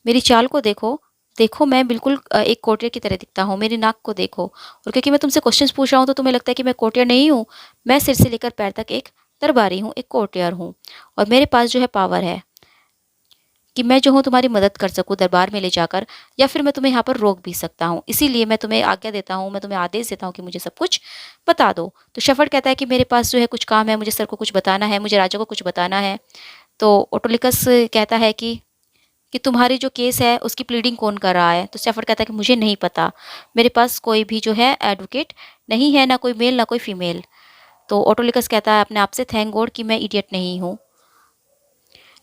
मेरी चाल को देखो, देखो मैं बिल्कुल एक कोर्टियर की तरह दिखता हूँ, मेरी नाक को देखो। और क्योंकि मैं तुमसे क्वेश्चंस पूछ रहा हूँ तो तुम्हें लगता है कि मैं कोर्टियर नहीं हूँ। मैं सिर से लेकर पैर तक एक दरबारी हूँ, एक कोर्टियर हूँ और मेरे पास जो है पावर है कि मैं जो हूँ तुम्हारी मदद कर सकूँ दरबार में ले जाकर, या फिर मैं तुम्हें यहाँ पर रोक भी सकता हूँ। इसीलिए मैं तुम्हें आज्ञा देता हूँ, मैं तुम्हें आदेश देता हूँ कि मुझे सब कुछ बता दो। तो शेफर्ड कहता है कि मेरे पास जो है कुछ काम है, मुझे सर को कुछ बताना है, मुझे राजा को कुछ बताना है। तो ओटोलिकस कहता है कि तुम्हारी जो केस है उसकी प्लीडिंग कौन कर रहा है? तो शेफर्ड कहता है कि मुझे नहीं पता, मेरे पास कोई भी जो है एडवोकेट नहीं है, ना कोई मेल ना कोई फीमेल। तो ओटोलिकस कहता है अपने आप से थैंक गॉड कि मैं इडियट नहीं हूँ।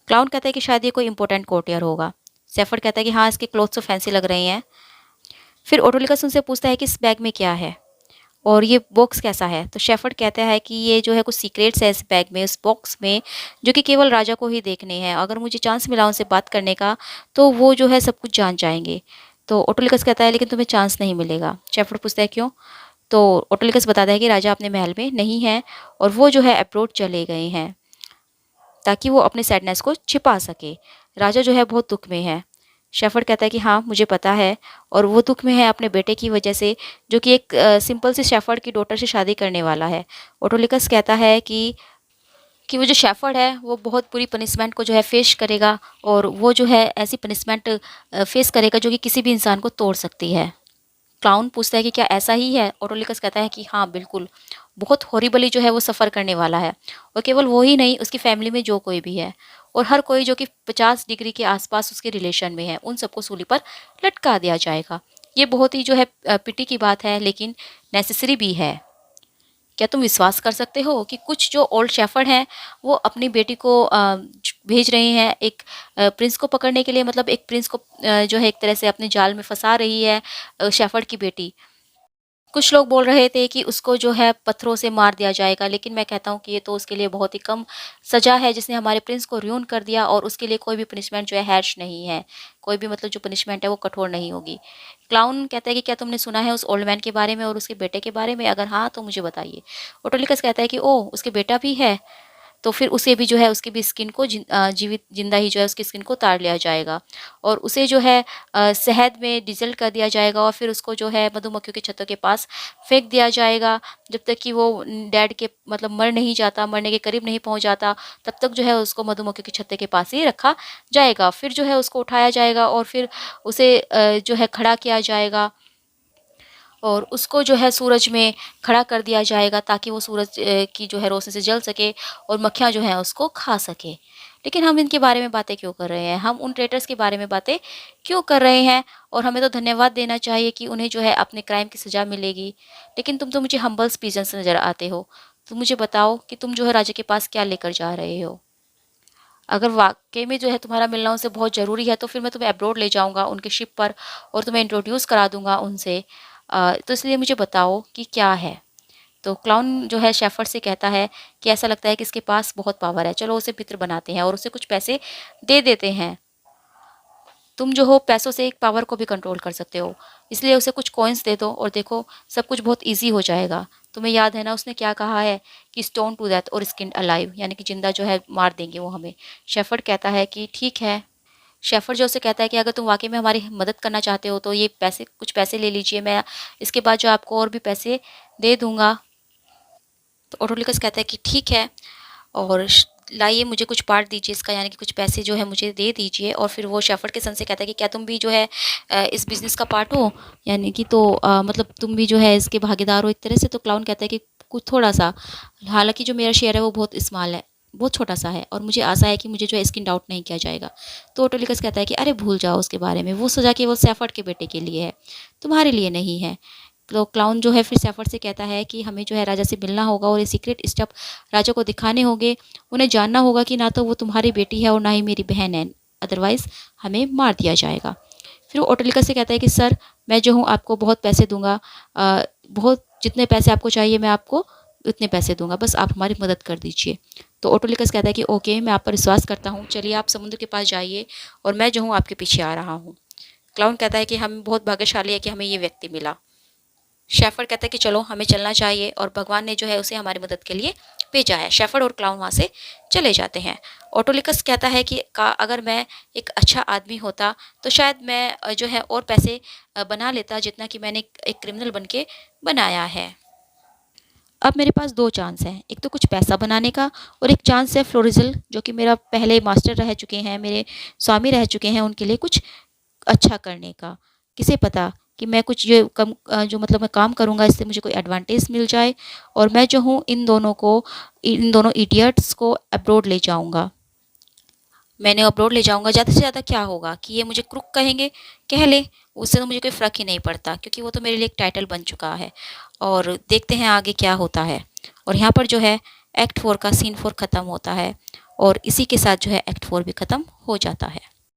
क्लाउन कहता है कि शायद ये कोई इंपॉर्टेंट कोर्टियर होगा। शेफर्ड कहता है कि हाँ इसके क्लोथ्स तो फैंसी लग रहे हैं। फिर ओटोलिकस उनसे पूछता है कि इस बैग में क्या है और ये बॉक्स कैसा है? तो शेफर्ड कहता है कि ये जो है कुछ सीक्रेट्स है इस बैग में, इस बॉक्स में, जो कि केवल राजा को ही देखने हैं। अगर मुझे चांस मिला उनसे बात करने का तो वो जो है सब कुछ जान जाएंगे। तो ओटोलिकस कहता है लेकिन तुम्हें चांस नहीं मिलेगा। शेफर्ड पूछता है क्यों? तो ओटोलिकस बताता है कि राजा अपने महल में नहीं है और वो जो है अब्रॉड चले गए हैं ताकि वो अपने सैडनेस को छिपा सके। राजा जो है बहुत दुख में है। शेफर्ड कहता है कि हाँ मुझे पता है और वो दुख में है अपने बेटे की वजह से, जो कि एक सिंपल सी शेफर्ड की डॉटर से शादी करने वाला है। ओटोलिकस कहता है कि वो जो शेफर्ड है वो बहुत बुरी पनिशमेंट को जो है फेस करेगा और वो जो है ऐसी पनिशमेंट फेस करेगा जो कि किसी भी इंसान को तोड़ सकती है। क्लाउन पूछता है कि क्या ऐसा ही है? ओटोलिकस कहता है कि हाँ बिल्कुल, बहुत हॉरिबली जो है वो सफ़र करने वाला है और केवल वो ही नहीं, उसकी फैमिली में जो कोई भी है और हर कोई जो कि 50 डिग्री के आसपास उसके रिलेशन में है, उन सबको सूली पर लटका दिया जाएगा। ये बहुत ही जो है पिटी की बात है, लेकिन नेसेसरी भी है। क्या तुम विश्वास कर सकते हो कि कुछ जो ओल्ड शेफर्ड हैं वो अपनी बेटी को भेज रहे हैं एक प्रिंस को पकड़ने के लिए, मतलब एक प्रिंस को जो है एक तरह से अपने जाल में फंसा रही है शेफर्ड की बेटी। कुछ लोग बोल रहे थे कि उसको जो है पत्थरों से मार दिया जाएगा, लेकिन मैं कहता हूँ कि ये तो उसके लिए बहुत ही कम सज़ा है, जिसने हमारे प्रिंस को रुइन कर दिया और उसके लिए कोई भी पनिशमेंट जो है हैर्श नहीं है। कोई भी मतलब जो पनिशमेंट है वो कठोर नहीं होगी। क्लाउन कहता है कि क्या तुमने सुना है उस ओल्ड मैन के बारे में और उसके बेटे के बारे में? अगर हाँ तो मुझे बताइए। ओटोलिकस कहता है कि ओह उसके बेटा भी है। तो फिर उसे भी जो है उसकी भी स्किन को जीवित जिंदा ही जो है उसकी स्किन को उतार लिया जाएगा और उसे जो है शहद में डिजल्ट कर दिया जाएगा और फिर उसको जो है मधुमक्खियों के छत्तों के पास फेंक दिया जाएगा जब तक कि वो डैड के मतलब मर नहीं जाता, मरने के करीब नहीं पहुंच जाता, तब तक जो है उसको मधुमक्खियों के छत्ते के पास ही रखा जाएगा। फिर जो है उसको उठाया जाएगा और फिर उसे जो है खड़ा किया जाएगा और उसको जो है सूरज में खड़ा कर दिया जाएगा ताकि वो सूरज की जो है रोशनी से जल सके और मक्खियाँ जो हैं उसको खा सके। लेकिन हम इनके बारे में बातें क्यों कर रहे हैं? हम उन ट्रेटर्स के बारे में बातें क्यों कर रहे हैं? और हमें तो धन्यवाद देना चाहिए कि उन्हें जो है अपने क्राइम की सज़ा मिलेगी। लेकिन तुम तो मुझे हम्बल पीजेंट्स नज़र आते हो। तो मुझे बताओ कि तुम जो है राजा के पास क्या लेकर जा रहे हो? अगर वाक़ई में जो है तुम्हारा मिलना उनसे बहुत ज़रूरी है तो फिर मैं तुम्हें अब्रॉड ले जाऊँगा उनके शिप पर और तुम्हें इंट्रोड्यूस करा दूँगा उनसे। तो इसलिए मुझे बताओ कि क्या है? तो क्लाउन जो है शेफर्ड से कहता है कि ऐसा लगता है कि इसके पास बहुत पावर है, चलो उसे मित्र बनाते हैं और उसे कुछ पैसे दे देते हैं। तुम जो हो पैसों से एक पावर को भी कंट्रोल कर सकते हो, इसलिए उसे कुछ कॉइन्स दे दो और देखो सब कुछ बहुत इजी हो जाएगा। तुम्हें याद है ना उसने क्या कहा है कि स्टोन टू डेथ और स्किन अलाइव, यानी कि जिंदा जो है मार देंगे वो हमें। शेफर्ड कहता है कि ठीक है। शेफर्ड जो उसे कहता है कि अगर तुम वाकई में हमारी मदद करना चाहते हो तो ये पैसे, कुछ पैसे ले लीजिए, मैं इसके बाद जो आपको और भी पैसे दे दूंगा। तो ऑटोलिकस कहता है कि ठीक है, और लाइए मुझे कुछ पार्ट दीजिए इसका, यानी कि कुछ पैसे जो है मुझे दे दीजिए। और फिर वो शेफर्ड के सन से कहता है कि क्या तुम भी जो है इस बिज़नेस का पार्ट हो, यानी कि तो मतलब तुम भी जो है इसके भागीदार हो एक तरह से। तो क्लाउन कहता है कि कुछ थोड़ा सा, हालांकि जो मेरा शेयर है वो बहुत स्मॉल है, बहुत छोटा सा है, और मुझे आशा है कि मुझे जो है स्किन आउट नहीं किया जाएगा। तो ऑटोलिकस कहता है कि अरे भूल जाओ उसके बारे में, वो सजा केवल शेफर्ड के बेटे के लिए है, तुम्हारे लिए नहीं है। तो क्लाउन जो है फिर शेफर्ड से कहता है कि हमें जो है राजा से मिलना होगा और ये सीक्रेट स्टेप राजा को दिखाने होंगे। उन्हें जानना होगा कि ना तो वो तुम्हारी बेटी है और ना ही मेरी बहन है, अदरवाइज़ हमें मार दिया जाएगा। फिर वो ऑटोलिकस से कहता है कि सर मैं जो हूँ आपको बहुत पैसे दूंगा, बहुत जितने पैसे आपको चाहिए मैं आपको उतने पैसे दूंगा, बस आप हमारी मदद कर दीजिए। तो ऑटोलिकस कहता है कि ओके, मैं आप पर विश्वास करता हूँ, चलिए आप समुद्र के पास जाइए और मैं जो हूँ आपके पीछे आ रहा हूँ। क्लाउन कहता है कि हम बहुत भाग्यशाली है कि हमें ये व्यक्ति मिला। शेफर्ड कहता है कि चलो हमें चलना चाहिए, और भगवान ने जो है उसे हमारी मदद के लिए भेजा है। शेफर्ड और क्लाउन वहाँ से चले जाते हैं। ऑटोलिकस कहता है कि अगर मैं एक अच्छा आदमी होता तो शायद मैं जो है और पैसे बना लेता जितना कि मैंने एक क्रिमिनल बन के बनाया है। अब मेरे पास दो चांस हैं, एक तो कुछ पैसा बनाने का और एक चांस है फ्लोरिजल, जो कि मेरा पहले मास्टर रह चुके हैं, मेरे स्वामी रह चुके हैं, उनके लिए कुछ अच्छा करने का। किसे पता कि मैं कुछ ये कम जो मतलब मैं काम करूँगा इससे मुझे कोई एडवांटेज मिल जाए, और मैं जो हूँ इन दोनों इडियट्स को अब्रोड ले जाऊँगा। मैंने अब्रोड ले जाऊँगा, ज़्यादा से ज़्यादा क्या होगा कि ये मुझे क्रुक कहेंगे, कह ले, उससे तो मुझे कोई फ़र्क ही नहीं पड़ता, क्योंकि वो तो मेरे लिए एक टाइटल बन चुका है। और देखते हैं आगे क्या होता है। और यहाँ पर जो है एक्ट 4 का सीन 4 ख़त्म होता है, और इसी के साथ जो है एक्ट 4 भी ख़त्म हो जाता है।